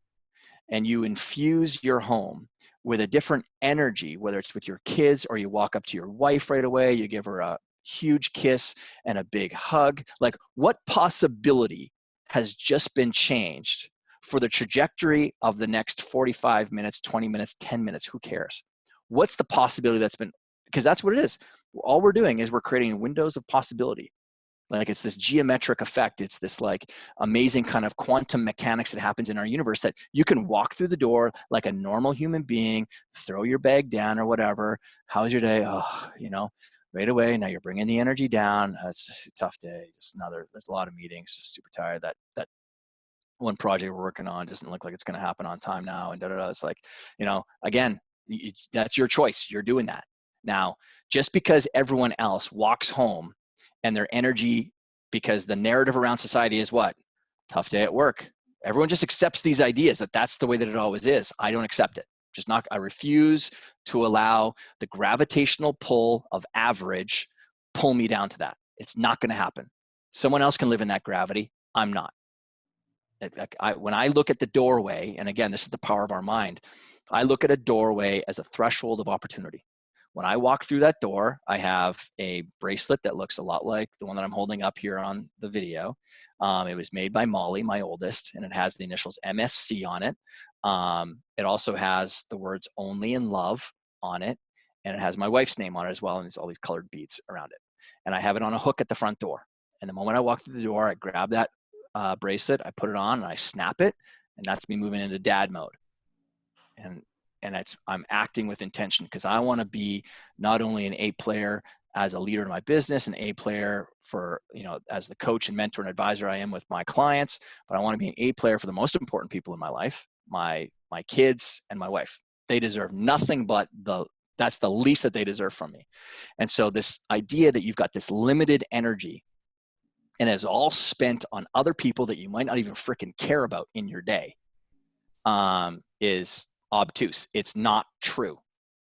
and you infuse your home with a different energy, whether it's with your kids or you walk up to your wife right away, you give her a huge kiss and a big hug, like what possibility has just been changed for the trajectory of the next 45 minutes, 20 minutes, 10 minutes, who cares? What's the possibility that's been, because that's what it is. All we're doing is we're creating windows of possibility. Like it's this geometric effect. It's this like amazing kind of quantum mechanics that happens in our universe that you can walk through the door like a normal human being, throw your bag down or whatever. How's your day? Oh, right away. Now you're bringing the energy down. It's just a tough day. There's a lot of meetings, just super tired. That one project we're working on doesn't look like it's going to happen on time now. And It's like, again, that's your choice. You're doing that. Now, just because everyone else walks home and their energy, because the narrative around society is what? Tough day at work. Everyone just accepts these ideas that that's the way that it always is. I don't accept it. I refuse to allow the gravitational pull of average pull me down to that. It's not going to happen. Someone else can live in that gravity. I'm not. When I look at the doorway, and again, this is the power of our mind, I look at a doorway as a threshold of opportunity. When I walk through that door, I have a bracelet that looks a lot like the one that I'm holding up here on the video. It was made by Molly, my oldest, and it has the initials MSC on it. It also has the words "only in love" on it, and it has my wife's name on it as well, and there's all these colored beads around it. And I have it on a hook at the front door. And the moment I walk through the door, I grab that bracelet, I put it on, and I snap it, and that's me moving into dad mode. And I'm acting with intention because I want to be not only an A player as a leader in my business, an A player for, as the coach and mentor and advisor I am with my clients, but I want to be an A player for the most important people in my life, my kids and my wife. They deserve nothing but that's the least that they deserve from me. And so this idea that you've got this limited energy and is all spent on other people that you might not even freaking care about in your day is obtuse. It's not true.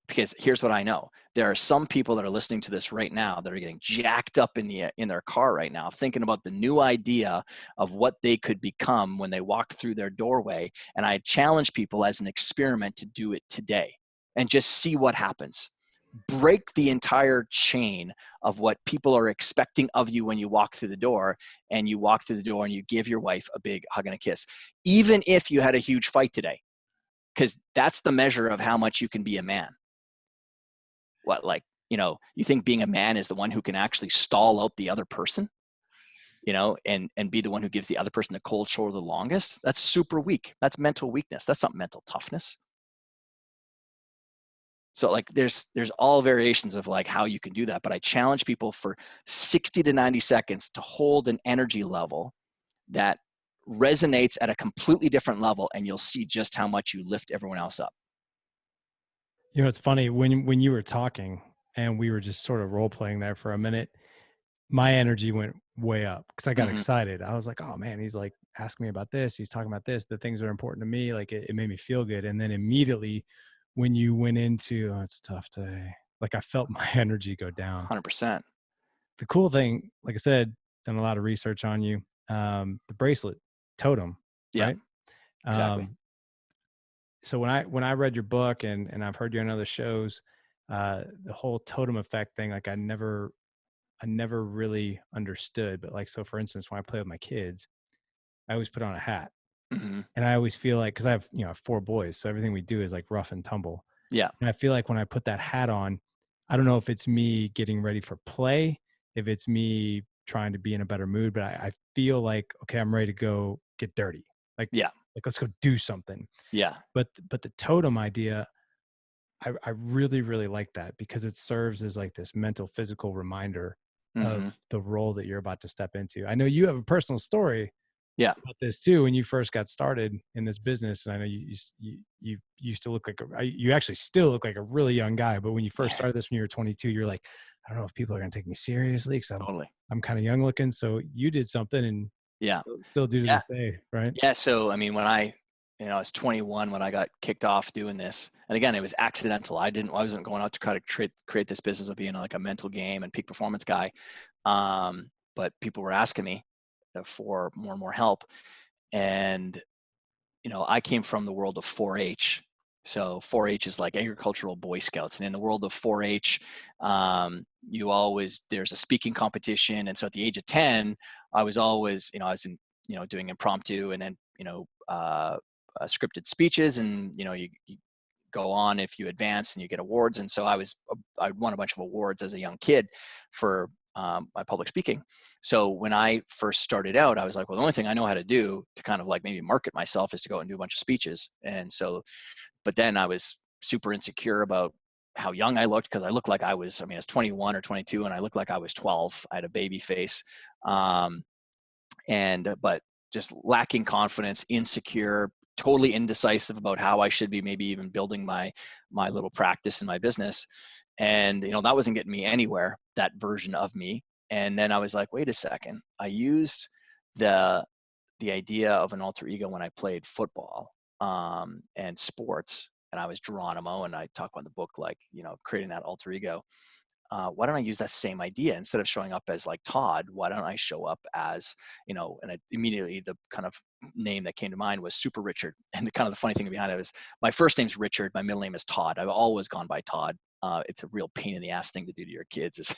Because here's what I know. There are some people that are listening to this right now that are getting jacked up in their car right now, thinking about the new idea of what they could become when they walk through their doorway. And I challenge people as an experiment to do it today and just see what happens. Break the entire chain of what people are expecting of you when you walk through the door, and you walk through the door and you give your wife a big hug and a kiss, even if you had a huge fight today, because that's the measure of how much you can be a man. What, like, you think being a man is the one who can actually stall out the other person, and be the one who gives the other person the cold shoulder the longest? That's super weak. That's mental weakness. That's not mental toughness. So like there's all variations of like how you can do that, but I challenge people for 60 to 90 seconds to hold an energy level that resonates at a completely different level, and you'll see just how much you lift everyone else up. It's funny when you were talking and we were just sort of role playing there for a minute, my energy went way up because I got excited. I was like, oh man, he's like asking me about this. He's talking about this. The things that are important to me. Like it made me feel good. And then immediately when you went into, oh, it's a tough day, like I felt my energy go down. 100%. The cool thing, like I said, done a lot of research on you. The bracelet totem, Yeah, right? exactly. So when I read your book and I've heard you on other shows, the whole totem effect thing, like I never really understood. But like, so for instance, when I play with my kids, I always put on a hat. Mm-hmm. And I always feel like, cause I have, 4 boys. So everything we do is like rough and tumble. Yeah. And I feel like when I put that hat on, I don't know if it's me getting ready for play, if it's me trying to be in a better mood, but I feel like, okay, I'm ready to go get dirty. Like, Yeah. like let's go do something. Yeah. But the totem idea, I really, really like that because it serves as like this mental, physical reminder Mm-hmm. the role that you're about to step into. I know you have a personal story Yeah. about this too. When you first got started in this business, and I know you used to look like you actually still look like a really young guy, but when you first started this when you were 22, you're like, I don't know if people are going to take me seriously because Totally. I'm kind of young looking. So you did something, and Yeah. still do to Yeah. this day, right? Yeah. So, I mean, when I was 21 when I got kicked off doing this, and again, it was accidental. I wasn't going out to try to create this business of being like a mental game and peak performance guy. But people were asking me for more and more help. And, I came from the world of 4-H. So 4-H is like agricultural Boy Scouts. And in the world of 4-H, there's a speaking competition. And so at the age of 10, I was always, I was doing impromptu and then, scripted speeches, and, you go on if you advance and you get awards. And so I won a bunch of awards as a young kid for my public speaking. So when I first started out, I was like, well, the only thing I know how to do to kind of like maybe market myself is to go out and do a bunch of speeches. And so, but then I was super insecure about how young I looked, because I looked like I was 21 or 22 and I looked like I was 12. I had a baby face. But just lacking confidence, insecure, totally indecisive about how I should be maybe even building my little practice in my business. And that wasn't getting me anywhere, that version of me. And then I was like, wait a second. I used the idea of an alter ego when I played football and sports, and I was Geronimo, and I talk about in the book, like, creating that alter ego. Why don't I use that same idea instead of showing up as like Todd? Why don't I show up as, and immediately the kind of name that came to mind was Super Richard. And the kind of the funny thing behind it is my first name's Richard. My middle name is Todd. I've always gone by Todd. It's a real pain in the ass thing to do to your kids is,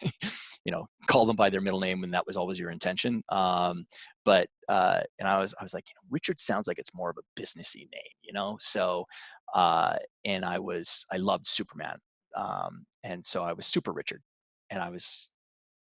call them by their middle name when that was always your intention. And I was like, Richard sounds like it's more of a businessy name, So, and I loved Superman. And so I was Super Richard, and I was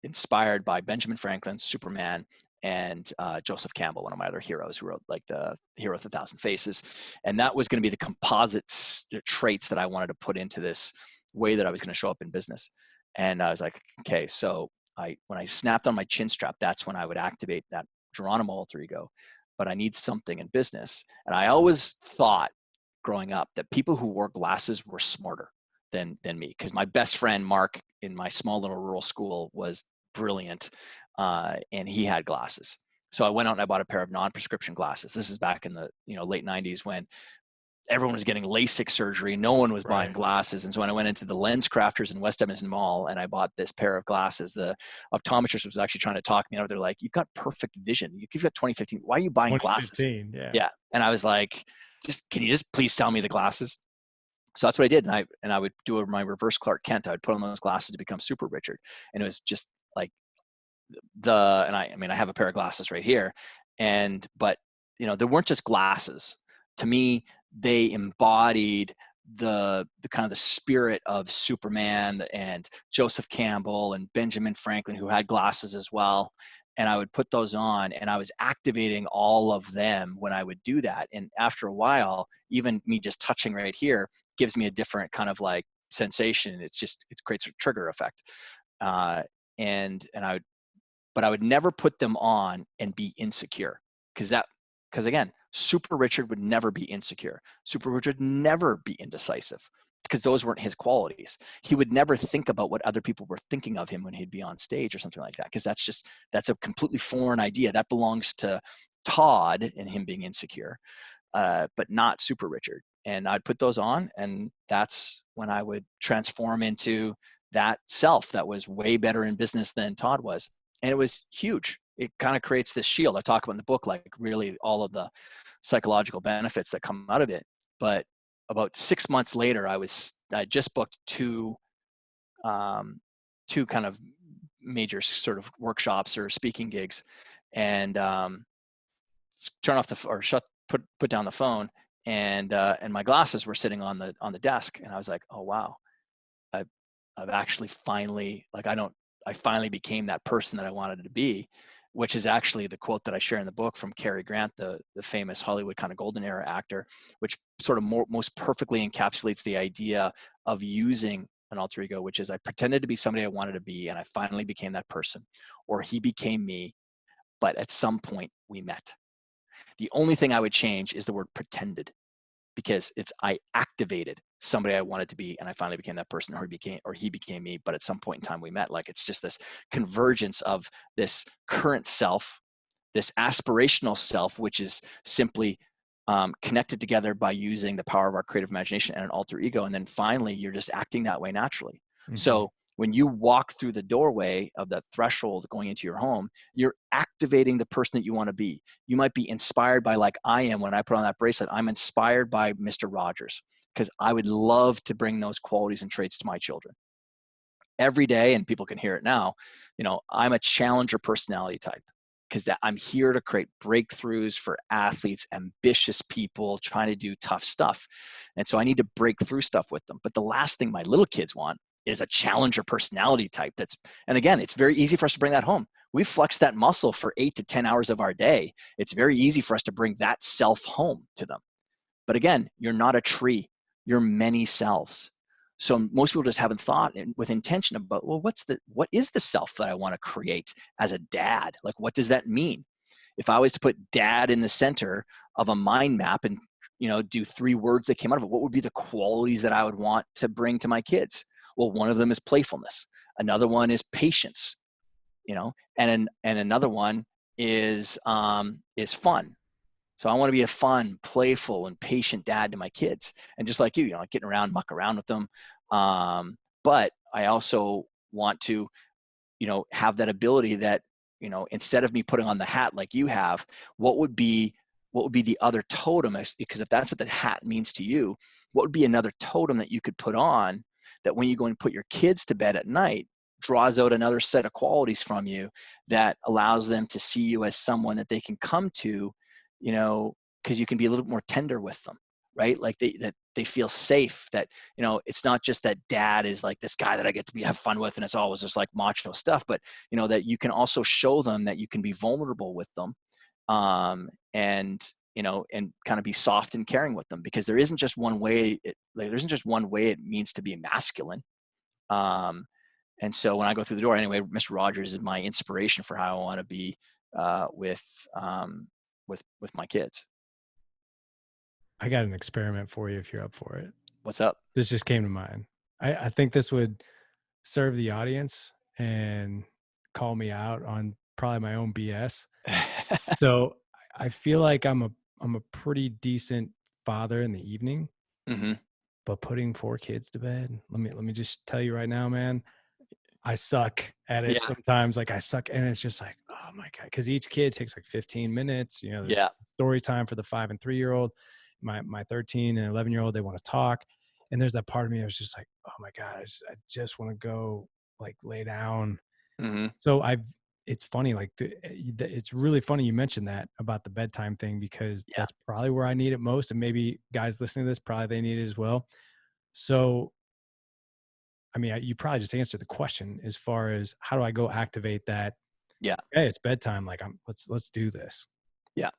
inspired by Benjamin Franklin, Superman, and Joseph Campbell, one of my other heroes, who wrote like the Hero with 1,000 Faces. And that was going to be the composites traits that I wanted to put into this way that I was going to show up in business. And I was like, okay, so when I snapped on my chin strap, that's when I would activate that Geronimo alter ego. But I need something in business. And I always thought growing up that people who wore glasses were smarter than me, because my best friend Mark in my small little rural school was brilliant, and he had glasses. So I went out and I bought a pair of non-prescription glasses. This is back in the late 90s when everyone was getting LASIK surgery. No one was buying glasses. And so when I went into the Lens Crafters in West Edmonton Mall and I bought this pair of glasses, the optometrist was actually trying to talk me out. They're like, you've got perfect vision. You've got 2015. Why are you buying glasses? Yeah. And I was like, can you just please sell me the glasses? So that's what I did. And I would do my reverse Clark Kent. I would put on those glasses to become Super Richard. And it was just like I have a pair of glasses right here. But there weren't just glasses. To me, they embodied the kind of the spirit of Superman and Joseph Campbell and Benjamin Franklin, who had glasses as well. And I would put those on, and I was activating all of them when I would do that. And after a while, even me just touching right here gives me a different kind of like sensation. It creates a trigger effect. But I would never put them on and be insecure, because again, Super Richard would never be insecure. Super Richard would never be indecisive, because those weren't his qualities. He would never think about what other people were thinking of him when he'd be on stage or something like that, because that's a completely foreign idea. That belongs to Todd and him being insecure, but not Super Richard. And I'd put those on, and that's when I would transform into that self that was way better in business than Todd was. And it was huge. It kind of creates this shield. I talk about in the book, like really all of the psychological benefits that come out of it. But about 6 months later, I just booked two kind of major sort of workshops or speaking gigs, and put down the phone, and my glasses were sitting on the desk, and I was like, oh wow, I've actually finally, like, I finally became that person that I wanted to be, which is actually the quote that I share in the book from Cary Grant, the famous Hollywood kind of golden era actor, which sort of most perfectly encapsulates the idea of using an alter ego, which is I pretended to be somebody I wanted to be, and I finally became that person, or he became me, but at some point we met. The only thing I would change is the word pretended, because it's I activated somebody I wanted to be, and I finally became that person, or he became me, but at some point in time we met. Like, it's just this convergence of this current self, this aspirational self, which is simply connected together by using the power of our creative imagination and an alter ego. And then finally, you're just acting that way naturally. Mm-hmm. So when you walk through the doorway of that threshold going into your home, you're activating the person that you want to be. You might be inspired by, like I am when I put on that bracelet, I'm inspired by Mr. Rogers, because I would love to bring those qualities and traits to my children every day. And people can hear it now. I'm a challenger personality type, because that I'm here to create breakthroughs for athletes, ambitious people trying to do tough stuff. And so I need to break through stuff with them. But the last thing my little kids want is a challenger personality type. And again, it's very easy for us to bring that home. We flex that muscle for 8 to 10 hours of our day. It's very easy for us to bring that self home to them. But again, you're not a tree, you're many selves. So most people just haven't thought with intention about, well, what is the self that I want to create as a dad? Like, what does that mean? If I was to put dad in the center of a mind map and do 3 words that came out of it, what would be the qualities that I would want to bring to my kids? Well, one of them is playfulness. Another one is patience, and another one is fun. So I want to be a fun, playful, and patient dad to my kids. And just like you, getting around, muck around with them. But I also want to, have that ability that, instead of me putting on the hat like you have, what would be the other totem? Because if that's what the hat means to you, what would be another totem that you could put on that when you go and put your kids to bed at night, draws out another set of qualities from you that allows them to see you as someone that they can come to, because you can be a little bit more tender with them, right? Like that they feel safe, that, it's not just that dad is like this guy that I get to have fun with and it's always just like macho stuff, but, that you can also show them that you can be vulnerable with them, and kind of be soft and caring with them, because there isn't just one way. There isn't just one way it means to be masculine. And so when I go through the door, anyway, Mr. Rogers is my inspiration for how I want to be with my kids. I got an experiment for you if you're up for it. What's up? This just came to mind. I think this would serve the audience and call me out on probably my own BS. So I feel like I'm a pretty decent father in the evening, Mm-hmm. but putting 4 kids to bed, let me just tell you right now, man, I suck at it sometimes. Like I suck, and it's just like, oh my God, because each kid takes like 15 minutes. There's story time for the 5 and 3-year-old. My 13 and 11-year-old, they want to talk, and there's that part of me that was just like, oh my God, I just want to go like lay down. Mm-hmm. So it's funny, like it's really funny you mentioned that about the bedtime thing, because that's probably where I need it most, and maybe guys listening to this, probably they need it as well. So I mean, you probably just answered the question as far as how do I go activate that? Yeah. Hey, it's bedtime. Like let's do this. Yeah.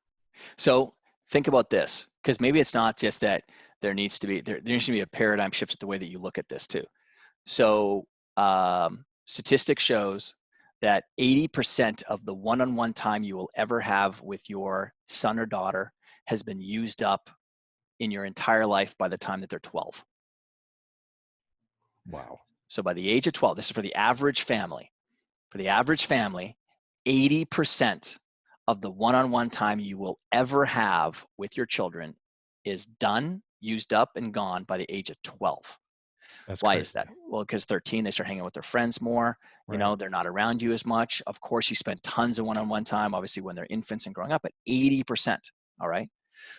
So think about this, because maybe it's not just that there needs to be a paradigm shift at the way that you look at this too. So statistics shows that 80% of the one-on-one time you will ever have with your son or daughter has been used up in your entire life by the time that they're 12. Wow. So by the age of 12, this is for the average family. For the average family, 80% of the one-on-one time you will ever have with your children is done, used up, and gone by the age of 12. That's Why crazy. is that? Well, because 13, they start hanging with their friends more. Right. They're not around you as much. Of course, you spend tons of one-on-one time, obviously, when they're infants and growing up, but 80%. All right.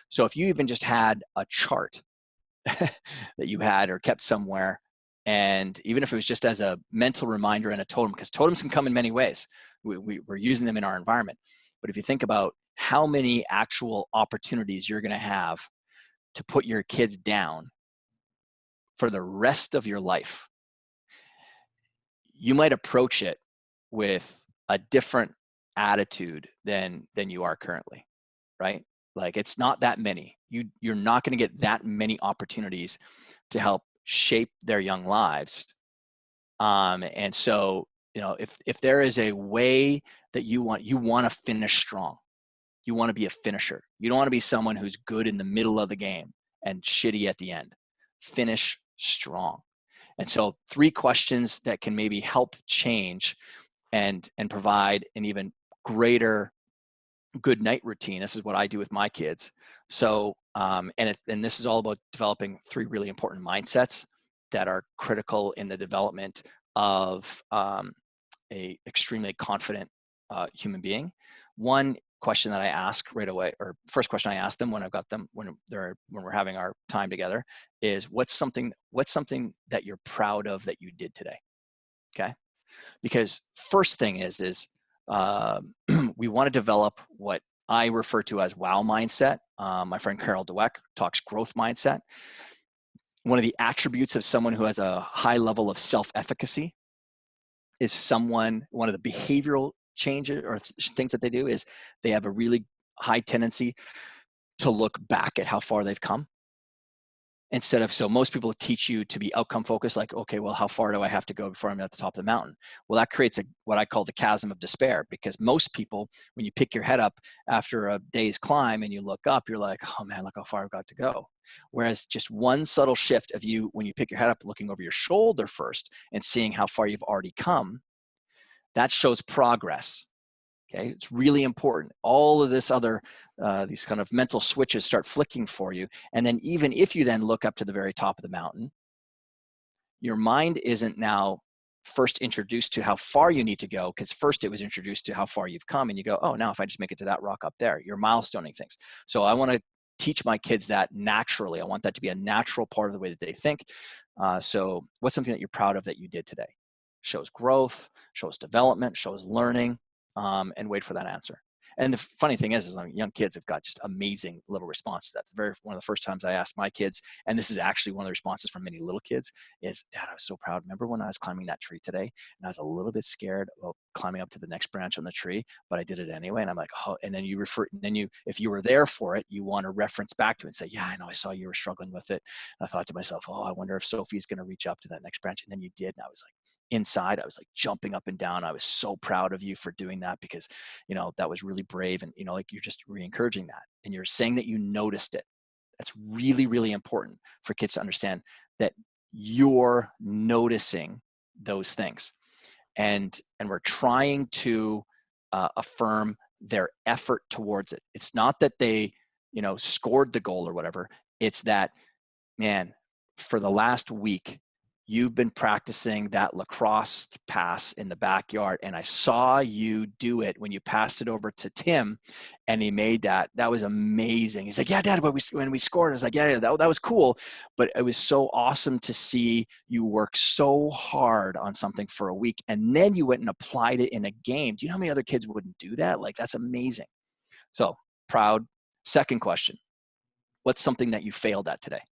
So if you even just had a chart that you had or kept somewhere, and even if it was just as a mental reminder and a totem, because totems can come in many ways. We're using them in our environment. But if you think about how many actual opportunities you're going to have to put your kids down for the rest of your life, you might approach it with a different attitude than you are currently, right? Like, it's not that many. You're not going to get that many opportunities to help shape their young lives And so, if there is a way that you want to finish strong, you want to be a finisher. You don't want to be someone who's good in the middle of the game and shitty at the end. Finish strong. And so 3 questions that can maybe help change and provide an even greater good night routine. This is what I do with my kids. So, and this is all about developing 3 really important mindsets that are critical in the development of a extremely confident human being. One question that I ask right away, or first question I ask them when I've got them, when we're having our time together, is what's something that you're proud of that you did today? Okay, because first thing is we want to develop what I refer to as wow mindset. My friend Carol Dweck talks growth mindset. One of the attributes of someone who has a high level of self-efficacy is one of the behavioral changes or things that they do is they have a really high tendency to look back at how far they've come instead of, so most people teach you to be outcome focused, like, okay, well, how far do I have to go before I'm at the top of the mountain? Well, that creates what I call the chasm of despair, because most people, when you pick your head up after a day's climb and you look up, you're like, oh man, look how far I've got to go. Whereas just one subtle shift of you, when you pick your head up, looking over your shoulder first and seeing how far you've already come, that shows progress. Okay, it's really important. All of this other, these kind of mental switches start flicking for you. And then even if you then look up to the very top of the mountain, your mind isn't now first introduced to how far you need to go, because first it was introduced to how far you've come, and you go, oh, now if I just make it to that rock up there, you're milestoning things. So I want to teach my kids that naturally. I want that to be a natural part of the way that they think. So what's something that you're proud of that you did today? Shows growth, shows development, shows learning. And wait for that answer. And the funny thing is young kids have got just amazing little responses. That's one of the first times I asked my kids, and this is actually one of the responses from many little kids, is, Dad, I was so proud. Remember when I was climbing that tree today, and I was a little bit scared about climbing up to the next branch on the tree, but I did it anyway. And I'm like, oh, and then if you were there for it, you want to reference back to it and say, yeah, I know, I saw you were struggling with it. And I thought to myself, oh, I wonder if Sophie's going to reach up to that next branch. And then you did. And I was like, inside, I was like jumping up and down. I was so proud of you for doing that, because that was really brave. And like, you're just re-encouraging that, and you're saying that you noticed it. That's really, really important for kids to understand, that you're noticing those things, and we're trying to affirm their effort towards it. It's not that they scored the goal or whatever. It's that, man, for the last week you've been practicing that lacrosse pass in the backyard, and I saw you do it when you passed it over to Tim, and he made that. That was amazing. He's like, yeah, Dad, but when we scored, I was like, yeah, that was cool. But it was so awesome to see you work so hard on something for a week, and then you went and applied it in a game. Do you know how many other kids wouldn't do that? Like, that's amazing. So proud. Second question, what's something that you failed at today?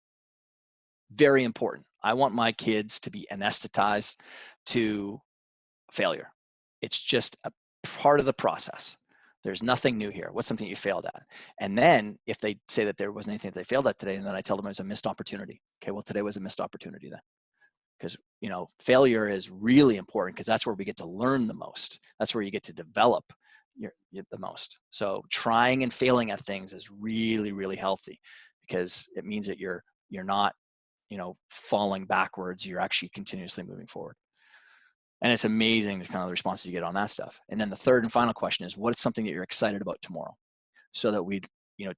Very important. I want my kids to be anesthetized to failure. It's just a part of the process. There's nothing new here. What's something you failed at? And then if they say that there wasn't anything that they failed at today, and then I tell them it was a missed opportunity. Okay, well, today was a missed opportunity then. Because failure is really important, because that's where we get to learn the most. That's where you get to develop the most. So trying and failing at things is really, really healthy, because it means that you're not falling backwards. You're actually continuously moving forward. And it's amazing the kind of the responses you get on that stuff. And then the third and final question is, what's something that you're excited about tomorrow? So that we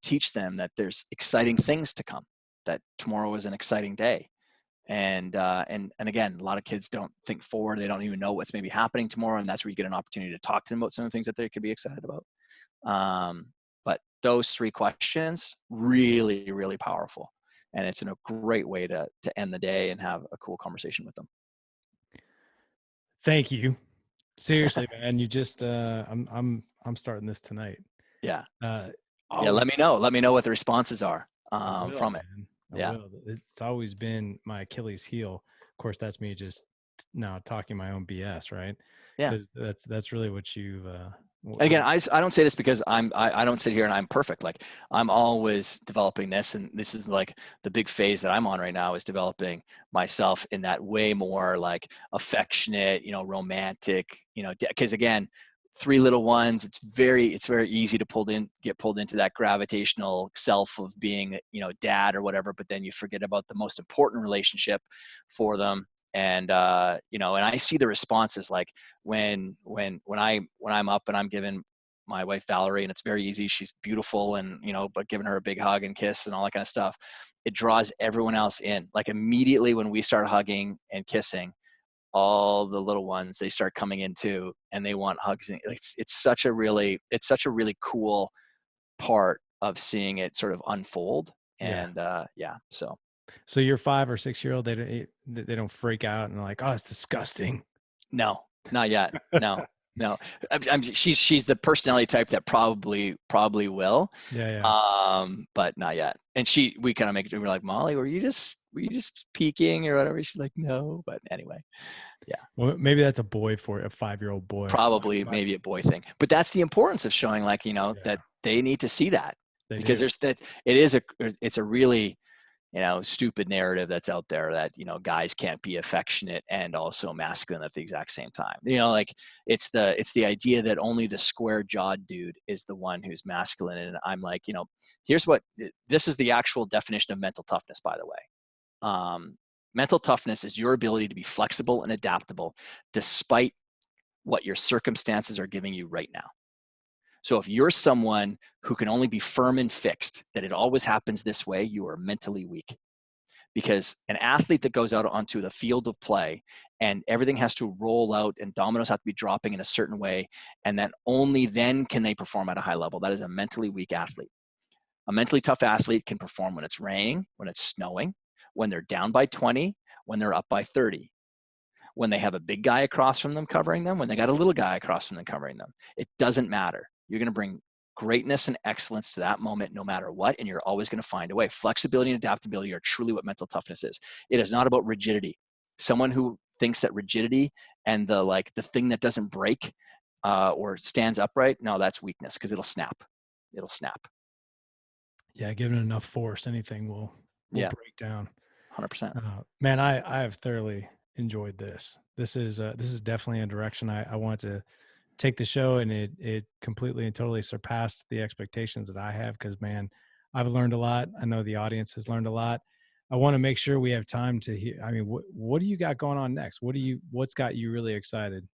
teach them that there's exciting things to come, that tomorrow is an exciting day. And again, a lot of kids don't think forward. They don't even know what's maybe happening tomorrow. And that's where you get an opportunity to talk to them about some of the things that they could be excited about. But those 3 questions, really, really powerful. And it's a great way to end the day and have a cool conversation with them. Thank you. Seriously, man. You just I'm starting this tonight. Yeah. Yeah, Let me know. Let me know what the responses are from it. Man. Yeah. I will. It's always been my Achilles heel. Of course, that's me just now talking my own BS, right? Yeah. Because that's really what you've Again, I don't say this because I don't sit here and I'm perfect. Like, I'm always developing this, and this is like the big phase that I'm on right now, is developing myself in that way more like affectionate, romantic, because again, three little ones, it's very easy to get pulled into that gravitational self of being, dad or whatever, but then you forget about the most important relationship for them. And and I see the responses, like when I'm up and I'm giving my wife Valerie, and it's very easy, she's beautiful, and but giving her a big hug and kiss and all that kind of stuff, it draws everyone else in. Like, immediately when we start hugging and kissing, all the little ones, they start coming in too, and they want hugs. It's such a really cool part of seeing it sort of unfold. Yeah. And So your 5 or 6-year-old, they don't freak out and like, oh, it's disgusting. no, not yet. No, no. She's the personality type that probably will, Yeah. but not yet. And we kind of make it. We're like, Molly, were you just peeking or whatever? She's like, no. But anyway, yeah. Well, maybe that's a boy for a 5-year-old boy. Probably maybe a boy thing. But that's the importance of showing, like, that they need to see that, because it's a really, stupid narrative that's out there that, guys can't be affectionate and also masculine at the exact same time. Like, it's the idea that only the square jawed dude is the one who's masculine. And I'm like, this is the actual definition of mental toughness, by the way. Mental toughness is your ability to be flexible and adaptable despite what your circumstances are giving you right now. So if you're someone who can only be firm and fixed, that it always happens this way, you are mentally weak. Because an athlete that goes out onto the field of play and everything has to roll out and dominoes have to be dropping in a certain way, and then only then can they perform at a high level, that is a mentally weak athlete. A mentally tough athlete can perform when it's raining, when it's snowing, when they're down by 20, when they're up by 30. When they have a big guy across from them covering them, when they got a little guy across from them covering them. It doesn't matter. You're going to bring greatness and excellence to that moment no matter what, and you're always going to find a way. Flexibility and adaptability are truly what mental toughness is. It is not about rigidity. Someone who thinks that rigidity and the thing that doesn't break or stands upright, no, that's weakness, because it'll snap. Yeah, given enough force, anything will break down. 100%. Man, I have thoroughly enjoyed this. This is definitely a direction I want to take the show, and it completely and totally surpassed the expectations that I have, because, man, I've learned a lot. I know the audience has learned a lot. I want to make sure we have time to hear. I mean, what do you got going on next? What's got you really excited?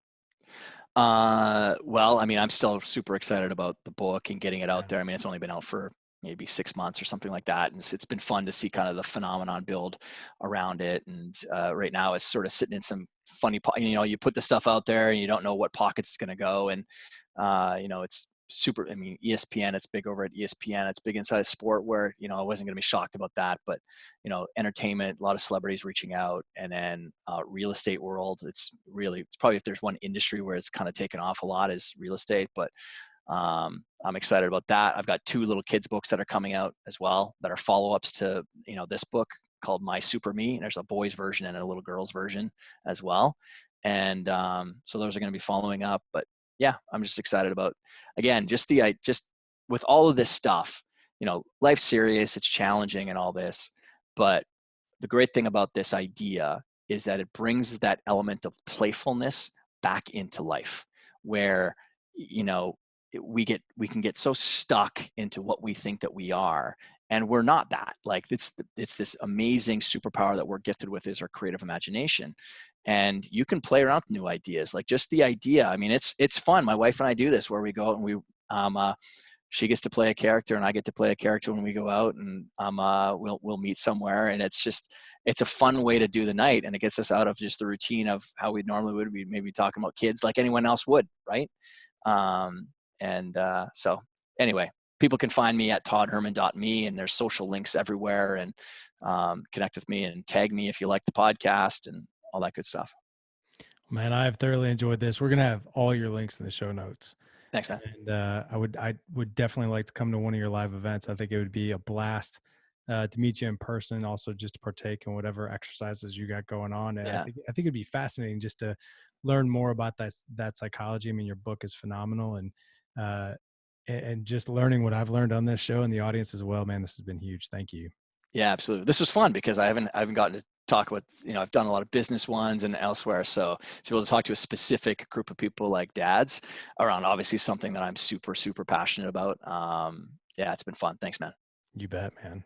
Well, I mean, I'm still super excited about the book and getting it out there. I mean, it's only been out for maybe 6 months or something like that. And it's been fun to see kind of the phenomenon build around it. And right now it's sort of sitting in some funny, you put the stuff out there and you don't know what pockets it's going to go. And, it's super, I mean, ESPN, it's big over at ESPN. It's big inside of sport, where, I wasn't going to be shocked about that, but, entertainment, a lot of celebrities reaching out. And then real estate world, it's probably, if there's one industry where it's kind of taken off a lot, is real estate. But I'm excited about that. I've got 2 little kids books that are coming out as well, that are follow-ups to, this book, called My Super Me. And there's a boys version and a little girls version as well. And so those are going to be following up. But yeah, I'm just excited about, again, just with all of this stuff, life's serious, it's challenging and all this. But the great thing about this idea is that it brings that element of playfulness back into life, where, we can get so stuck into what we think that we are, and we're not that. Like, it's this amazing superpower that we're gifted with, is our creative imagination. And you can play around with new ideas, like just the idea. I mean, it's fun. My wife and I do this, where we go out and we she gets to play a character and I get to play a character when we go out, and we'll meet somewhere, and it's a fun way to do the night, and it gets us out of just the routine of how we normally would be, maybe talking about kids like anyone else would, right? So anyway, people can find me at toddherman.me, and there's social links everywhere, and connect with me and tag me if you like the podcast and all that good stuff. Man, I have thoroughly enjoyed this. We're going to have all your links in the show notes. Thanks, man. And I would definitely like to come to one of your live events. I think it would be a blast to meet you in person, also just to partake in whatever exercises you got going on. And Yeah. I think it'd be fascinating just to learn more about that psychology. I mean, your book is phenomenal, and uh, and just learning what I've learned on this show and the audience as well, man. This has been huge. Thank you. Yeah, absolutely. This was fun because I haven't gotten to talk with, I've done a lot of business ones and elsewhere. So to be able to talk to a specific group of people like dads around obviously something that I'm super, super passionate about. Yeah, it's been fun. Thanks, man. You bet, man.